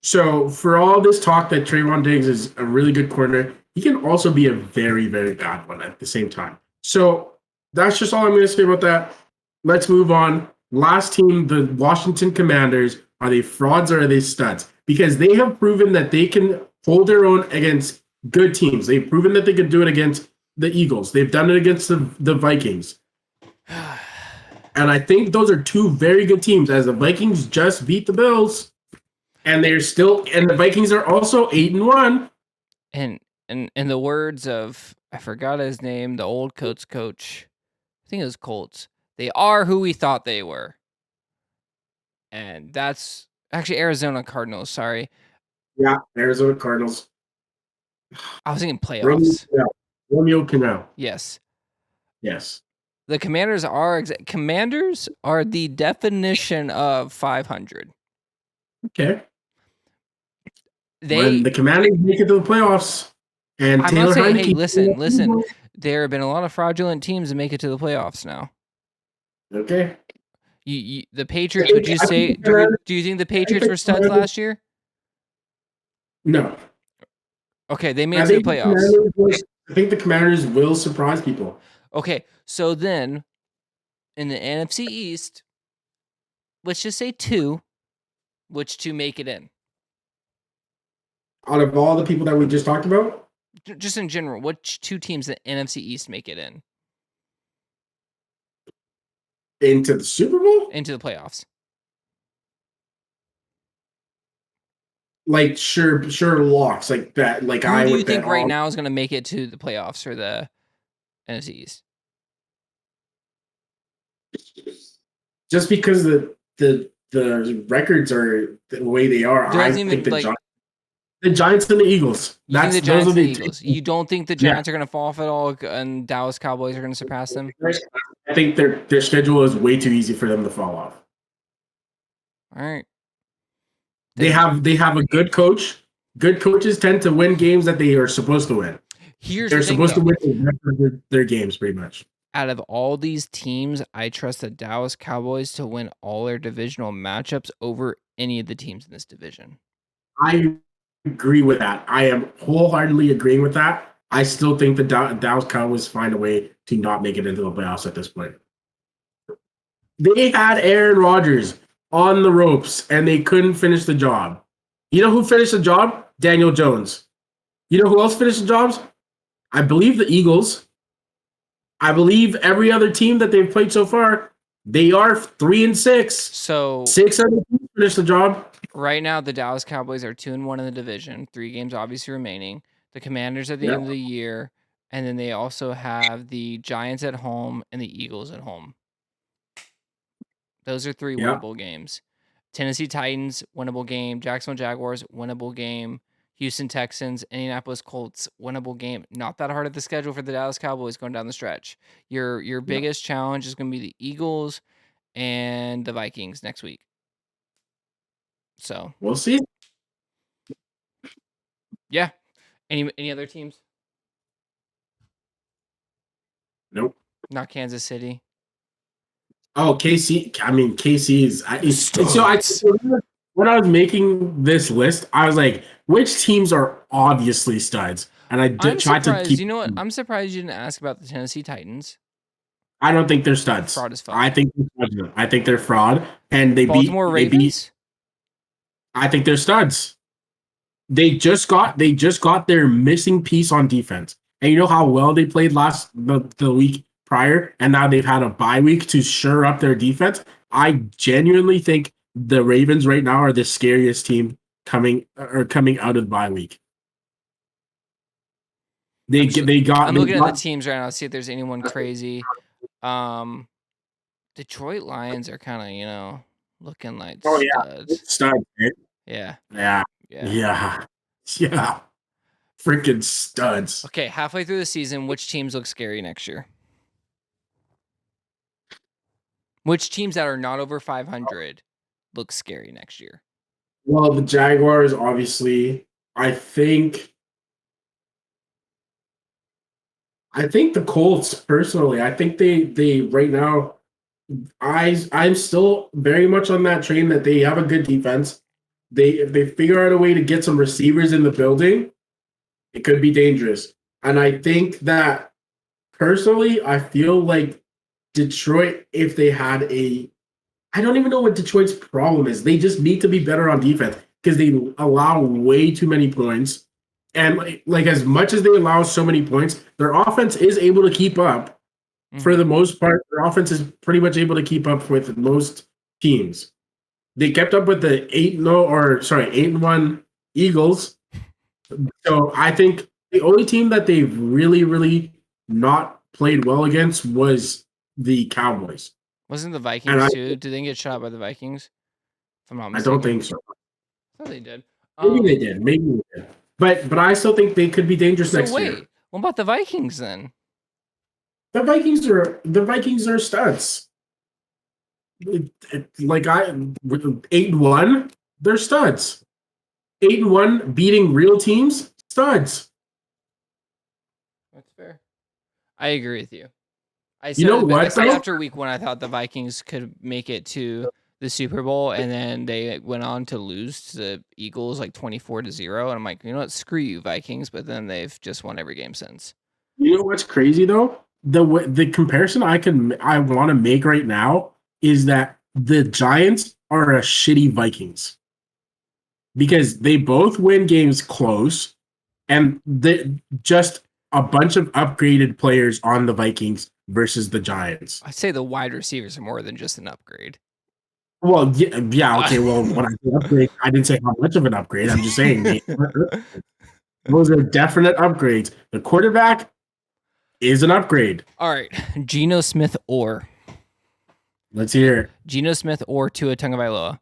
So for all this talk that Trayvon Diggs is a really good corner, he can also be a very, very bad one at the same time. So that's just all I'm going to say about that. Let's move on. Last team, the Washington Commanders. Are they frauds or are they studs? Because they have proven that they can hold their own against good teams. They've proven that they can do it against the Eagles. They've done it against the Vikings. And I think those are two very good teams, as the Vikings just beat the Bills. And the Vikings are also 8-1. And in the words of I forgot his name, the old Colts coach. I think it was Colts. They are who we thought they were. And that's actually Arizona Cardinals, sorry. Yeah, Arizona Cardinals. I was thinking playoffs. Romeo Canal. Yes. Yes. The Commanders are the definition of 500. Okay. When They the Commanders make it to the playoffs, and I'm not Taylor saying, hey, Heineke. listen. There have been a lot of fraudulent teams that make it to the playoffs now. Okay. The Patriots, would you say? Do you think the Patriots were studs last year? No. Okay, they made it to the playoffs. I think the Commanders will surprise people. Okay, so then in the NFC East, let's just say two. Which two make it in? Out of all the people that we just talked about? Just in general, which two teams in the NFC East make it in? Into the Super Bowl? Into the playoffs. Like sure locks like that. Like Who do you think right now is going to make it to the playoffs for the NFC East? Just because the records are the way they are, I think the Giants and the Eagles. You think the Giants and the Eagles. Two. You don't think the Giants are going to fall off at all, and Dallas Cowboys are going to surpass them? I think their schedule is way too easy for them to fall off. All right. They have a good coach. Good coaches tend to win games that they are supposed to win. They're supposed to win their games pretty much. Out of all these teams, I trust the Dallas Cowboys to win all their divisional matchups over any of the teams in this division. I agree with that. I am wholeheartedly agreeing with that. I still think the Dallas Cowboys find a way to not make it into the playoffs at this point. They had Aaron Rodgers on the ropes and they couldn't finish the job. You know who finished the job? Daniel Jones. You know who else finished the jobs? I believe the Eagles. I believe every other team that they've played so far, they are 3-6. So 6 other teams finished the job. right now, the Dallas Cowboys are 2-1 in the division. 3 games obviously remaining. The Commanders at the Yeah. end of the year, and then they also have the Giants at home and the Eagles at home. Those are 3 Yeah. winnable games. Tennessee Titans, winnable game. Jacksonville Jaguars, winnable game. Houston Texans, Indianapolis Colts, winnable game. Not that hard at the schedule for the Dallas Cowboys going down the stretch. Your biggest challenge is going to be the Eagles and the Vikings next week. So We'll see. yeah. Any other teams? Nope. Not Kansas City. Oh, KC. I mean, KC is. Studs. When I was making this list, I was like, which teams are obviously studs? And I I'm tried to surprised. keep. You know what? I'm surprised you didn't ask about the Tennessee Titans. I don't think they're studs. Fraud as fuck. I think they're fraud, and they Baltimore beat. Ravens. I think they're studs. They just got their missing piece on defense, and you know how well they played the week prior, and now they've had a bye week to shore up their defense. I genuinely think the Ravens right now are the scariest team coming out of the bye week. I'm looking at the teams right now to see if there's anyone crazy. Detroit Lions are kind of, looking like studs. Yeah. Yeah. Freaking studs. Okay, halfway through the season, which teams look scary next year? Which teams that are not over 500 look scary next year? Well, the Jaguars, obviously. I think the Colts, personally, I think they right now, I'm still very much on that train that they have a good defense. If they figure out a way to get some receivers in the building, it could be dangerous. And I think that personally, I feel like Detroit, if they had I don't even know what Detroit's problem is. They just need to be better on defense because they allow way too many points. And like as much as they allow so many points, their offense is able to keep up. For the most part, their offense is pretty much able to keep up with most teams. They kept up with the 8-1 Eagles. So I think the only team that they've really, really not played well against was the Cowboys. Wasn't the Vikings too? Did they get shot by the Vikings? If I'm not mistaken. I don't think so. I thought they did. Maybe they did. But I still think they could be dangerous next year. What about the Vikings then? The Vikings are studs. Like 8-1, they're studs. 8-1 beating real teams, studs. That's fair. I agree with you. I said after week 1, I thought the Vikings could make it to the Super Bowl, and then they went on to lose to the Eagles like 24-0. And I'm like, you know what? Screw you, Vikings. But then they've just won every game since. You know what's crazy though? The comparison I want to make right now is that the Giants are a shitty Vikings because they both win games close, and just a bunch of upgraded players on the Vikings versus the Giants. I'd say the wide receivers are more than just an upgrade. Well, yeah, okay. Well, when I say upgrade, I didn't say how much of an upgrade. I'm just saying those are definite upgrades. The quarterback is an upgrade. All right, Geno Smith or. Let's hear it. Geno Smith or Tua Tagovailoa.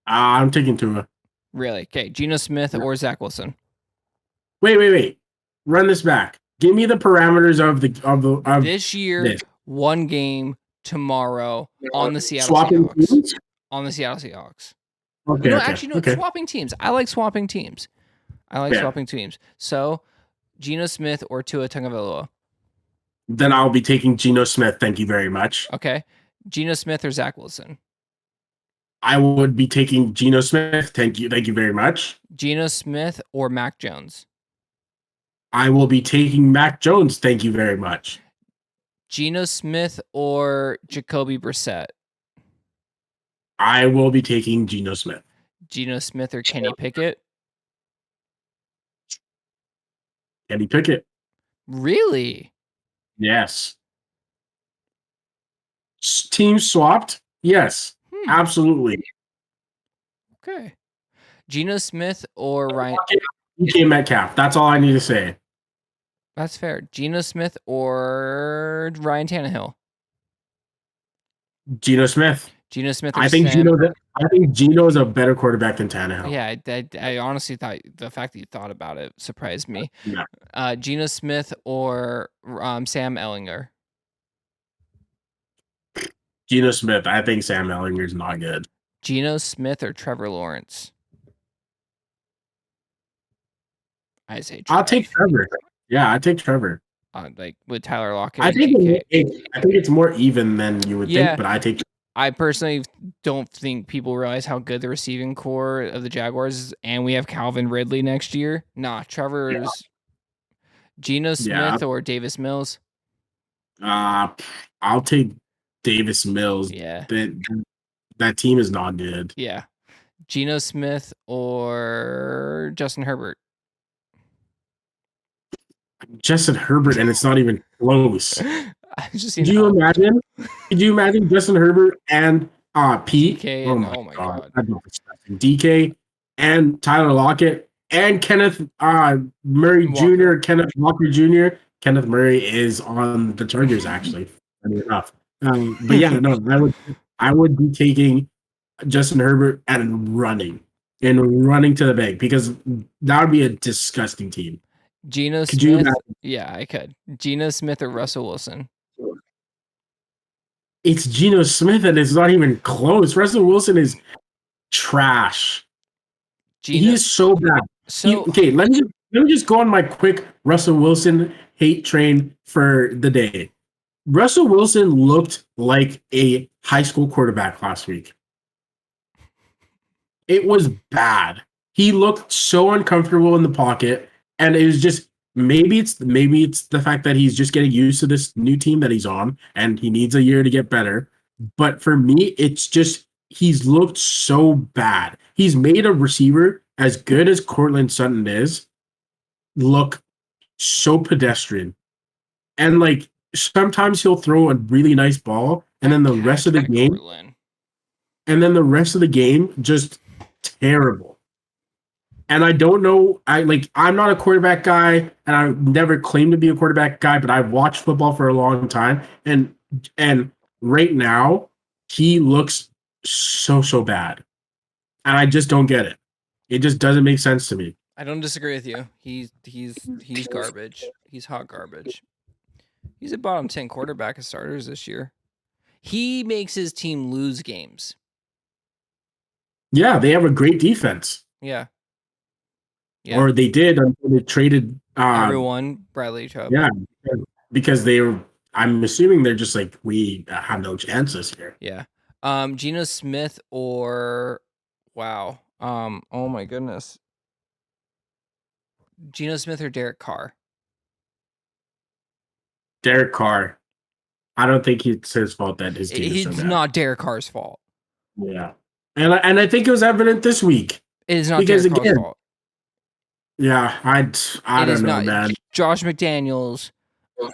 I'm taking Tua. Really? Okay, Geno Smith or Zach Wilson. Wait. Run this back. Give me the parameters of this year. One game tomorrow on the Seattle Seahawks. Teams? On the Seattle Seahawks. Okay. Swapping teams. I like swapping teams. Swapping teams. So, Geno Smith or Tua Tagovailoa. Then I'll be taking Geno Smith. Thank you very much. Okay. Geno Smith or Zach Wilson. I would be taking Geno Smith. Thank you very much. Geno Smith or Mac Jones. I will be taking Mac Jones. Thank you very much. Geno Smith or Jacoby Brissett? I will be taking Geno Smith. Geno Smith or Kenny Pickett? Kenny Pickett. Really? Yes. Team swapped? Yes. Absolutely. Okay. Geno Smith or Ryan? DK Metcalf. That's all I need to say. That's fair. Geno Smith or Ryan Tannehill? Geno Smith. Geno Smith or I think Sam? Geno is a better quarterback than Tannehill. Yeah, I honestly thought the fact that you thought about it surprised me. Yeah. Geno Smith or Sam Ellinger? Geno Smith. I think Sam Ellinger is not good. Geno Smith or Trevor Lawrence? I say Trevor. I'll take Trevor. Yeah, I take Trevor. Like with Tyler Lockett. I think it's more even than you would think, but I take. I personally don't think people realize how good the receiving core of the Jaguars is, and we have Calvin Ridley next year. Nah, Trevor's Geno Smith or Davis Mills. I'll take Davis Mills. Yeah, that team is not good. Yeah, Geno Smith or Justin Herbert. Justin Herbert, and it's not even close. Could you imagine? Could you imagine Justin Herbert and Pete? DK oh my god. DK and Tyler Lockett and Kenneth Murray Jr., Kenneth Walker Jr. Kenneth Murray is on the Chargers, actually. Funny enough. But yeah, no, I would be taking Justin Herbert and running to the bank, because that would be a disgusting team. Geno Smith. Yeah, I could. Geno Smith or Russell Wilson? It's Geno Smith, and it's not even close. Russell Wilson is trash. He is so bad. Okay, let me just go on my quick Russell Wilson hate train for the day. Russell Wilson looked like a high school quarterback last week. It was bad. He looked so uncomfortable in the pocket, and it was just maybe it's the fact that he's just getting used to this new team that he's on, and he needs a year to get better. But for me, it's just he's looked so bad. He's made a receiver as good as Courtland Sutton is look so pedestrian. And like sometimes he'll throw a really nice ball, and then the rest of the game, just terrible. And I don't know, I'm not a quarterback guy, and I never claimed to be a quarterback guy, but I've watched football for a long time, and right now he looks so bad. And I just don't get it. It just doesn't make sense to me. I don't disagree with you. He's garbage. He's hot garbage. He's a bottom 10 quarterback of starters this year. He makes his team lose games. Yeah, they have a great defense. Yeah. Or they did until they traded everyone, Bradley Chubb. Yeah, because I'm assuming they're just like, we have no chances here. Yeah. Geno Smith or oh my goodness. Geno Smith or Derek Carr? Derek Carr. I don't think it's his fault that his team is so bad. It's not Derek Carr's fault. Yeah. And I think it was evident this week. It is not Derek Carr's fault. Yeah, I don't know, man. Josh McDaniels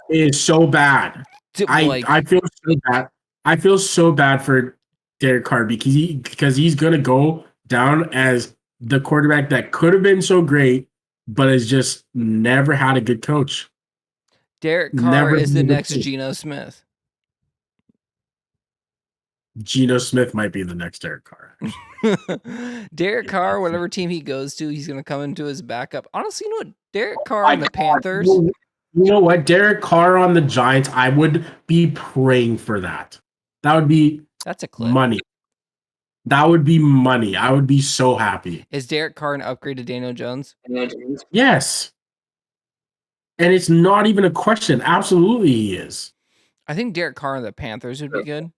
is so bad. I feel so bad. I feel so bad for Derek Carr because he's gonna go down as the quarterback that could have been so great, but has just never had a good coach. Derek Carr is the next Geno Smith. Geno Smith might be the next Derek Carr. Derek Carr, whatever team he goes to, he's going to come into his backup. Honestly, you know what? Derek Carr on the Panthers. You know what? Derek Carr on the Giants, I would be praying for that. That's a clip. Money. That would be money. I would be so happy. Is Derek Carr an upgrade to Daniel Jones? Yes. And it's not even a question. Absolutely he is. I think Derek Carr on the Panthers would be good.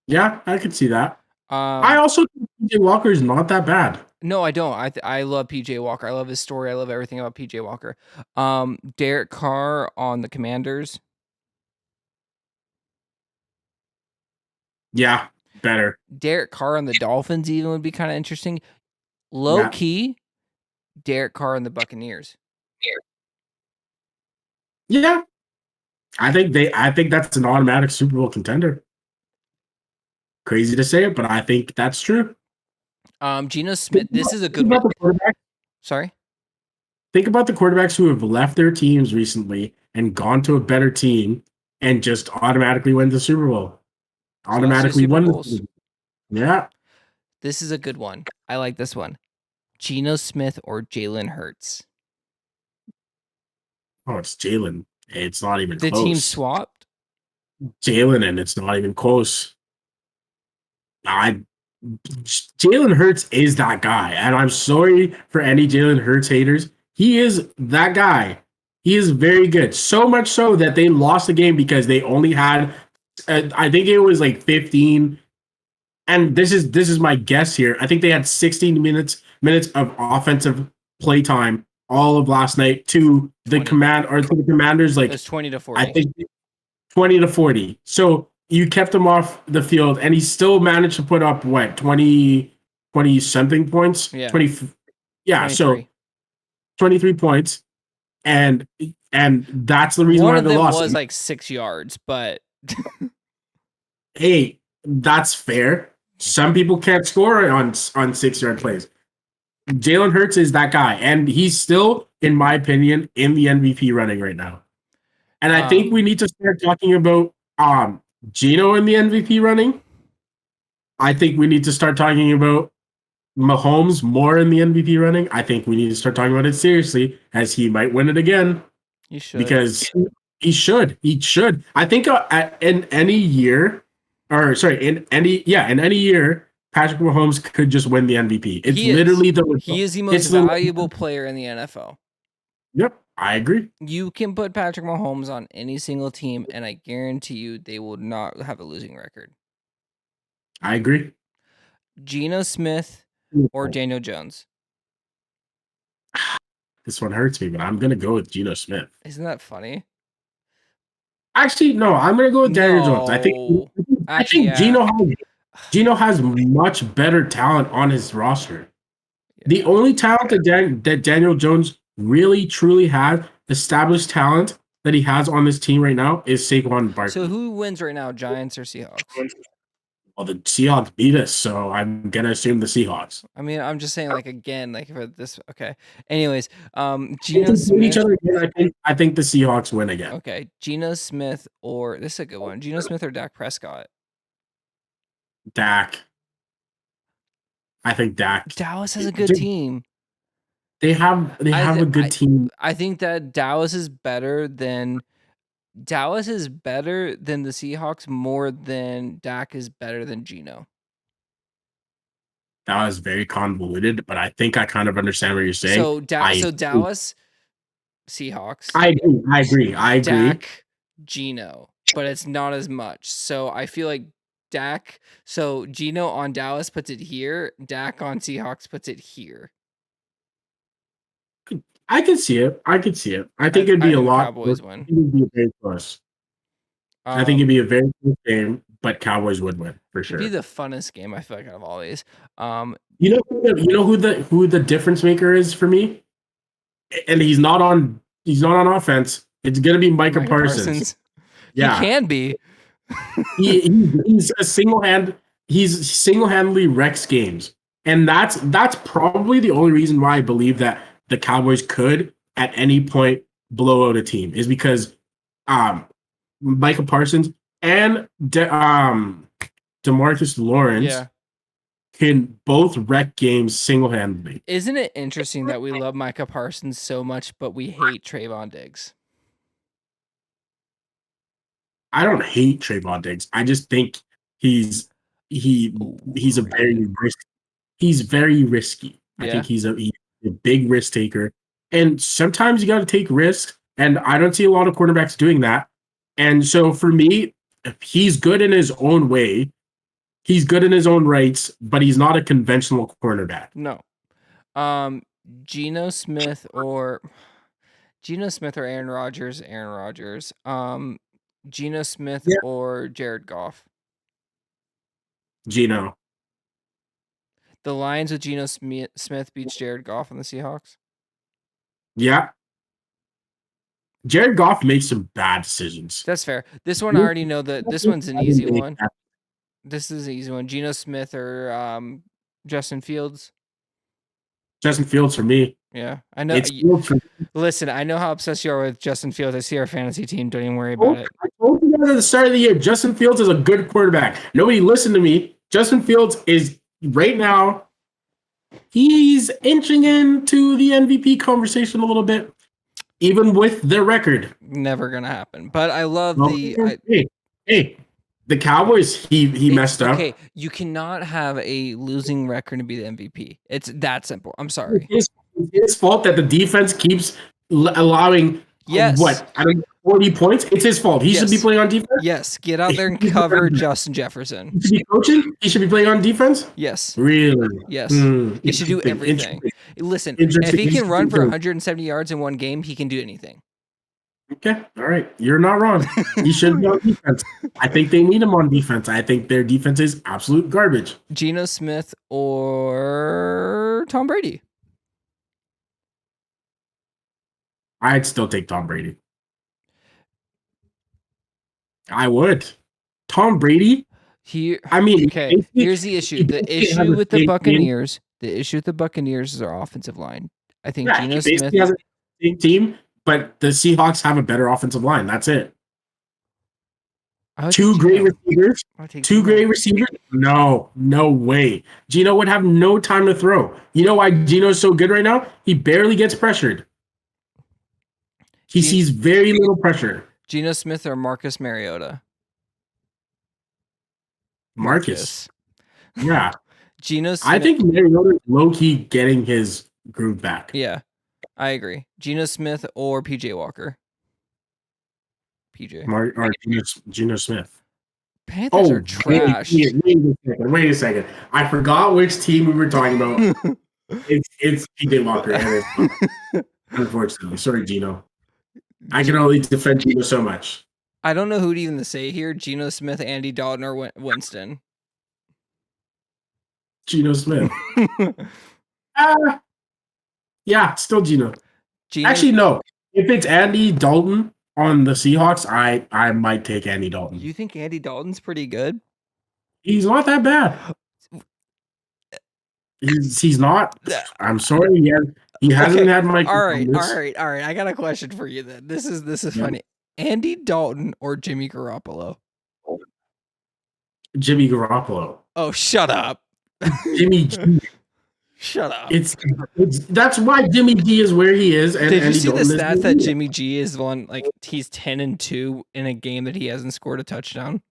Yeah, I could see that. I also think PJ Walker is not that bad. No, I don't. I love PJ Walker. I love his story. I love everything about PJ Walker. Derek Carr on the Commanders. Yeah, better. Derek Carr on the Dolphins even would be kind of interesting. Low Yeah. key, Derek Carr on the Buccaneers. Yeah. I think that's an automatic Super Bowl contender. Crazy to say it, but I think that's true. Geno Smith. This is a Think good one. about the quarterback. Sorry. Think about the quarterbacks who have left their teams recently and gone to a better team and just automatically win the Super Bowl. Just lost two Automatically Super won the Bowls. Super Bowl. Yeah. This is a good one. I like this one. Geno Smith or Jalen Hurts. Oh, it's Jalen. It's not even The team close. swapped. Jalen, and it's not even close. I Jalen Hurts is that guy, and I'm sorry for any Jalen Hurts haters. He is that guy. He is very good. So much so that they lost the game because they only had, I think it was like 15. And this is my guess here. I think they had 16 minutes of offensive play time all of last night to the 20. Commanders. It Like was 20 to I 40. think 20 to 40. So you kept him off the field and he still managed to put up what 20 something points? Yeah. 20 yeah, 23. so 23 points and that's the reason One why of they them lost. was like 6 yards, but Hey, that's fair. Some people can't score on 6-yard plays. Jalen Hurts is that guy, and he's still, in my opinion, in the MVP running right now. And I think we need to start talking about Geno in the MVP running. I think we need to start talking about Mahomes more in the MVP running. I think we need to start talking about it seriously, as he might win it again. you should. Because he should. He should. I think in any year, or sorry, in any year, Patrick Mahomes could just win the MVP. It's He is. literally He is the most it's valuable player in the NFL. Yep, I agree. You can put Patrick Mahomes on any single team, and I guarantee you they will not have a losing record. I agree. Geno Smith or Daniel Jones? This one hurts me, but I'm gonna go with Geno Smith. Isn't that funny? Actually, no, I'm gonna go with Daniel Jones. I think Actually, Geno has much better talent on his roster. Yeah. The only talent that Daniel Jones really truly has, established talent that he has on this team right now, is Saquon Barkley. So who wins right now, Giants or Seahawks? Well, the Seahawks beat us, so I'm gonna assume the Seahawks. I mean, I'm just saying, like, again, like for this. Okay. Anyways, Geno Smith. Each other again, I think the Seahawks win again. Okay, Geno Smith or this is a good one. Geno Smith or Dak Prescott? Dak. I think Dak. Dallas has a good team. They have a good team. I think that Dallas is better than the Seahawks more than Dak is better than Geno. That was very convoluted, but I think I kind of understand what you're saying. So Dallas, Seahawks. I agree. Dak, Geno, but it's not as much. So I feel like Dak. So Geno on Dallas puts it here. Dak on Seahawks puts it here. I can see it. I think it'd be a lot. Cowboys win. It would be very close. I think it'd be a very good game, but Cowboys would win for sure. It'd be the funnest game, I feel like, out of all these. You know who the difference maker is for me, and he's not on offense. It's gonna be Micah Parsons. Yeah, he can be. he's single-handedly wrecks games, and that's probably the only reason why I believe that the Cowboys could at any point blow out a team is because Micah Parsons and DeMarcus Lawrence can both wreck games single-handedly. Isn't it interesting that we love Micah Parsons so much, but we hate Trayvon Diggs? I don't hate Trayvon Diggs. I just think he's very risky. I think he's a big risk taker. And sometimes you got to take risks. And I don't see a lot of quarterbacks doing that. And so for me, he's good in his own way. He's good in his own rights, but he's not a conventional cornerback. No. Geno Smith or Aaron Rodgers. Geno Smith Yeah. or Jared Goff. Geno. The Lions with Geno Smith beats Jared Goff on the Seahawks. Yeah. Jared Goff makes some bad decisions. That's fair. This one I already know that this one's an easy one. This is an easy one. Geno Smith or Justin Fields. Justin Fields for me. Yeah, I know. Listen, I know how obsessed you are with Justin Fields. I see our fantasy team. Don't even worry about it. I told you guys at the start of the year, Justin Fields is a good quarterback. Nobody listened to me. Justin Fields is right now, he's inching into the MVP conversation a little bit, even with their record. Never gonna happen. But I love Hey, the Cowboys, he messed up. Okay, you cannot have a losing record to be the MVP. It's that simple. I'm sorry. It's his fault that the defense keeps allowing what? I don't know, 40 points. It's his fault. He should be playing on defense. Yes, get out there and cover Justin Jefferson. He should be coaching. He should be playing on defense. Yes. Really? Yes. He should do everything. Listen, if he can run for 170 yards in one game, he can do anything. Okay. All right. You're not wrong. He should be on defense. I think they need him on defense. I think their defense is absolute garbage. Geno Smith or Tom Brady? I'd still take Tom Brady. I would. Tom Brady? Okay, here's the issue. The issue with the Buccaneers is our offensive line. I think Geno Smith has a same team, but the Seahawks have a better offensive line. That's it. Two great receivers. No way. Geno would have no time to throw. You know why Geno's so good right now? He barely gets pressured. He sees very little pressure. Geno Smith or Marcus Mariota? Marcus. Yeah. Geno Smith. I think Mariota's low-key getting his groove back. Yeah, I agree. Geno Smith or PJ Walker? Geno Smith. Panthers are trash. Wait a second. I forgot which team we were talking about. it's PJ Walker. Unfortunately. Sorry, Geno. I can only defend Geno so much. I don't know who to even say here. Geno Smith, Andy Dalton, or Winston. Geno Smith. Yeah, still Geno. Actually, no. If it's Andy Dalton on the Seahawks, I might take Andy Dalton. You think Andy Dalton's pretty good? He's not that bad. He's not. I'm sorry. He hasn't had my. All right. I got a question for you then. This is funny. Andy Dalton or Jimmy Garoppolo? Jimmy Garoppolo. Oh, shut up. Jimmy G. Shut up. It's that's why Jimmy G is where he is. And did you Andy see Dalton the stat that Jimmy G is one he's 10-2 in a game that he hasn't scored a touchdown?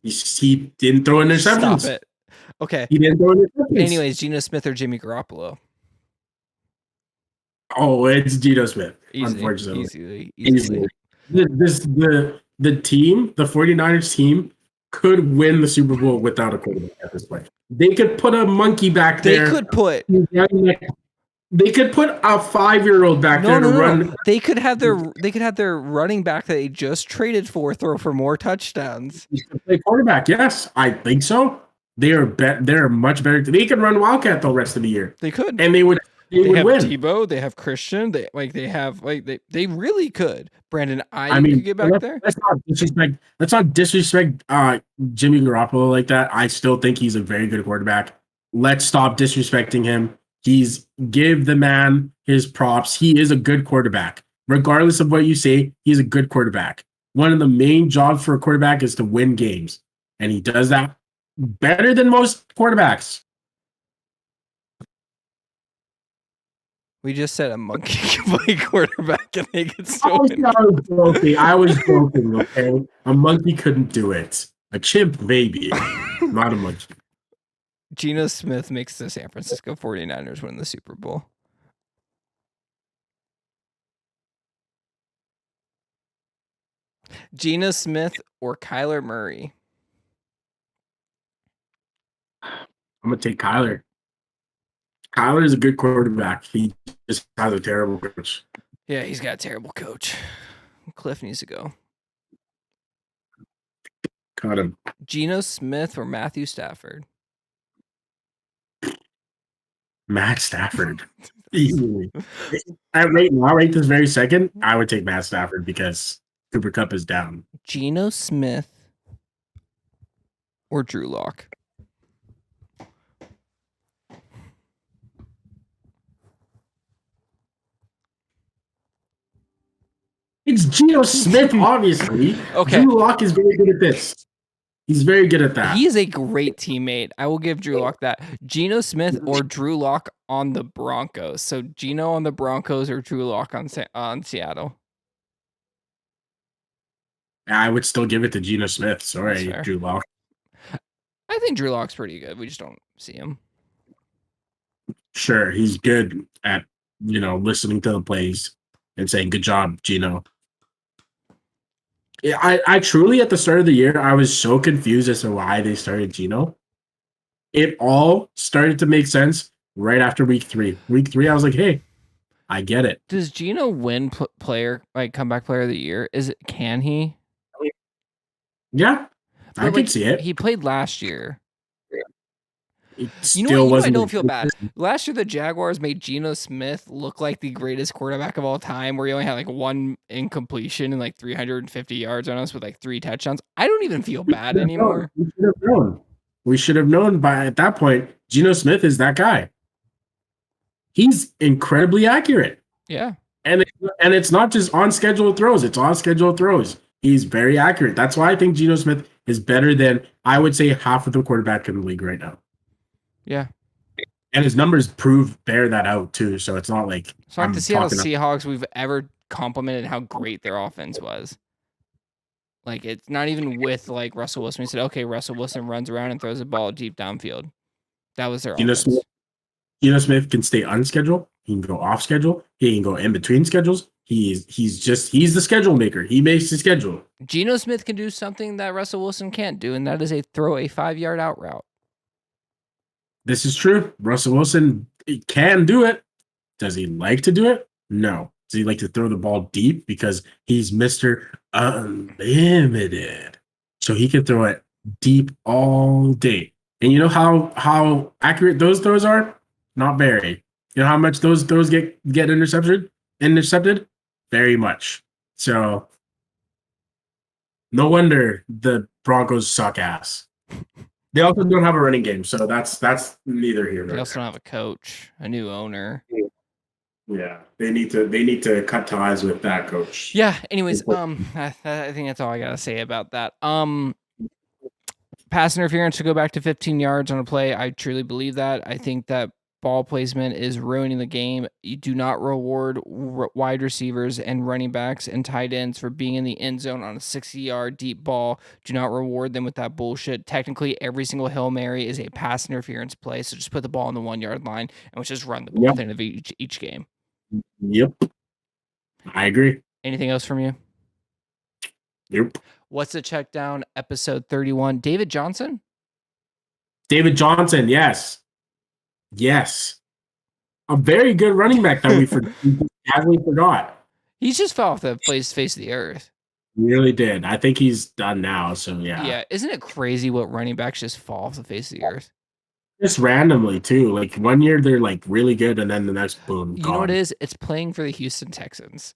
He didn't throw interceptions. Stop it. Okay. He didn't throw interceptions. Anyways, Geno Smith or Jimmy Garoppolo? Oh, it's Geno Smith. Unfortunately. Easily. The team, the 49ers team, could win the Super Bowl without a quarterback at this point. They could put a monkey back there. They could put a 5-year-old back there to run. They could have their running back that they just traded for throw for more touchdowns. Play quarterback, yes, I think so. They're much better. They could run Wildcat the rest of the year. They could, and they would. They have win. Tebow. They have Christian. They really could. Brandon Ayuk could get back there. Let's not disrespect Jimmy Garoppolo like that. I still think he's a very good quarterback. Let's stop disrespecting him. Give the man his props. He is a good quarterback. Regardless of what you say, he's a good quarterback. One of the main jobs for a quarterback is to win games, and he does that better than most quarterbacks. We just said a monkey can play quarterback and they could still win. I was joking, okay? A monkey couldn't do it. A chimp, maybe. Not a monkey. Geno Smith makes the San Francisco 49ers win the Super Bowl. Geno Smith or Kyler Murray? I'm going to take Kyler. Kyler is a good quarterback. He just has a terrible coach. Yeah, he's got a terrible coach. Cliff needs to go. Cut him. Geno Smith or Matthew Stafford? Matt Stafford. Easily. Right this very second, I would take Matt Stafford because Cooper Kupp is down. Geno Smith or Drew Lock? It's Geno Smith, obviously. Okay. Drew Lock is very good at this. He's very good at that. He is a great teammate. I will give Drew Lock that. Geno Smith or Drew Lock on the Broncos. So Geno on the Broncos or Drew Lock on Seattle? I would still give it to Geno Smith. Sorry, Drew Lock. I think Drew Lock's pretty good. We just don't see him. Sure, he's good at, listening to the plays and saying, good job, Geno. I truly, at the start of the year, I was so confused as to why they started Geno. It all started to make sense right after week 3. Week 3, I was like, hey, I get it. Does Geno win comeback player of the year? Can he? Yeah, I could see it. He played last year. You know what? I don't feel bad. Last year, the Jaguars made Geno Smith look like the greatest quarterback of all time, where he only had one incompletion and 350 yards on us with 3 touchdowns. I don't even feel bad anymore. We should have known by at that point. Geno Smith is that guy. He's incredibly accurate. Yeah, and it's not just on schedule throws; it's on schedule throws. He's very accurate. That's why I think Geno Smith is better than, I would say, half of the quarterback in the league right now. Yeah. And his numbers bear that out too. So it's not like it's not the Seattle Seahawks we've ever complimented how great their offense was. It's not even with Russell Wilson. We said, okay, Russell Wilson runs around and throws the ball deep downfield. That was their offense. Geno Smith can stay on schedule. He can go off schedule. He can go in between schedules. He's the schedule maker. He makes the schedule. Geno Smith can do something that Russell Wilson can't do, and that is throw a 5-yard out route. This is true. Russell Wilson can do it. Does he like to do it? No. Does he like to throw the ball deep? Because he's Mr. Unlimited. So he can throw it deep all day. And you know how accurate those throws are? Not very. You know how much those throws get intercepted? Very much. So no wonder the Broncos suck ass. They also don't have a running game, so that's neither here nor there. They also don't have a coach, a new owner. Yeah, they need to cut ties with that coach. Yeah. Anyways, I think that's all I gotta say about that. Pass interference to go back to 15 yards on a play. I truly believe that. I think that ball placement is ruining the game. You do not reward wide receivers and running backs and tight ends for being in the end zone on a 60-yard deep ball. Do not reward them with that bullshit. Technically, every single Hail Mary is a pass interference play, so just put the ball on the 1-yard line and let's just run the ball at the end of each game. Yep. I agree. Anything else from you? Yep. What's the check down? Episode 31. David Johnson? David Johnson, yes. Yes. A very good running back that we forgot. He just fell off the face of the earth. He really did. I think he's done now, so yeah. Yeah, isn't it crazy what running backs just fall off the face of the earth? Just randomly, too. 1 year, they're, really good, and then the next, boom, You gone. know what it is? It's playing for the Houston Texans.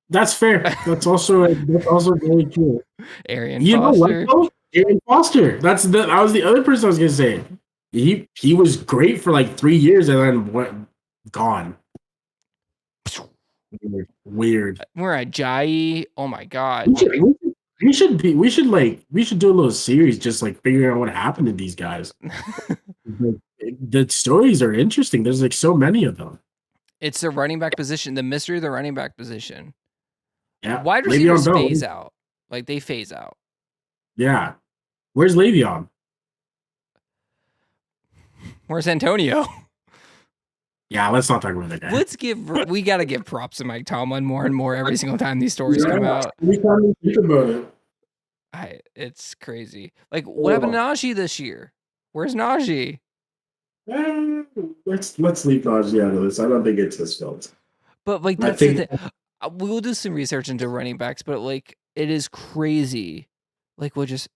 That's fair. That's also very true. Arian Foster. Arian Foster. That was the other person I was gonna say. He was great for 3 years and then went gone. Weird. We're at Jai. Oh my god. We should do a little series just figuring out what happened to these guys. The stories are interesting. There's so many of them. It's the running back position, the mystery of the running back position. Yeah. Wide receivers phase out. They phase out. Yeah. Where's Le'Veon? Where's Antonio? Yeah, let's not talk about that guy. We got to give props to Mike Tomlin more and more every single time these stories come out. We can't think about it. It's crazy. What happened to Najee this year? Where's Najee? Eh, let's leave Najee out of this. I don't think it's his fault. But like I that's the think thing. We will do some research into running backs, but like it is crazy. Like we'll just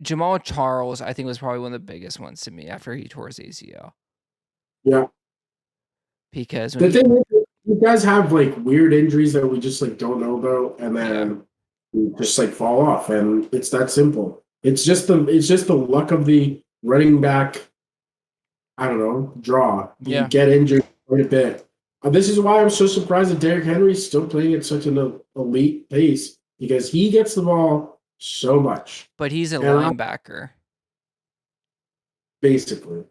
Jamal Charles, I think was probably one of the biggest ones to me after he tore his ACL. yeah. Because when The thing is, you guys have like weird injuries that we just like don't know about, and yeah, then you just like fall off, and it's that simple. It's just the luck of the running back. I don't know draw. You yeah. get injured quite a bit. This is why I'm so surprised that Derrick Henry's still playing at such an elite pace because he gets the ball so much, But he's a and I linebacker. basically,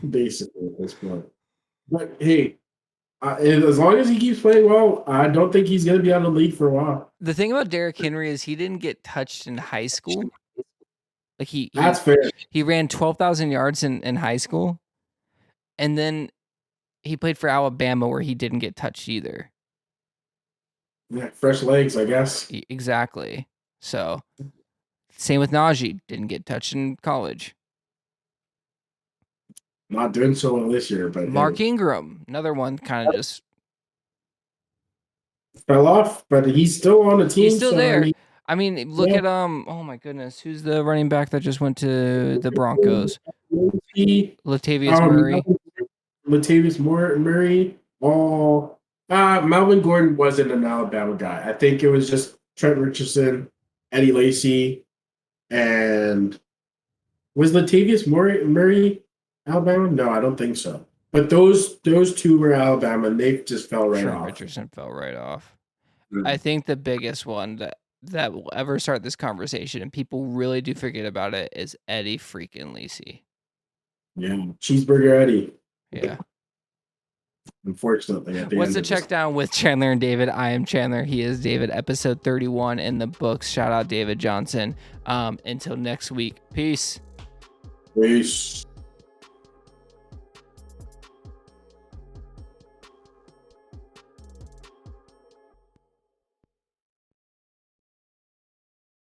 at this point. But hey, and as long as he keeps playing well, I don't think he's going to be out of the league for a while. The thing about Derrick Henry is he didn't get touched in high school. Like he That's he fair. he ran 12,000 yards in high school, and then he played for Alabama where he didn't get touched either. Yeah, fresh legs, I guess. Exactly. So same with Najee, didn't get touched in college. Not doing so well this year, but Mark hey, Ingram, another one, kind of just fell off. But he's still on the he's team, still so I there. mean, I mean, look yeah. at oh my goodness, who's the running back that just went to the Broncos? He, Latavius Murray. Latavius Murray, all Melvin Gordon wasn't an Alabama guy. I think it was just Trent Richardson, Eddie Lacy, and was Latavius Murray Alabama? No, I don't think so. But those two were Alabama, and they just fell right Trent off. Richardson fell right off. I Mm. think the biggest one that will ever start this conversation, and people really do forget about it, is Eddie freaking Lacy. Yeah, Cheeseburger Eddie. Yeah. Unfortunately, at the What's end the of this. check down with Chandler and David? I am Chandler. He is David. Episode 31 in the books. Shout out David Johnson. Until next week. Peace. Peace.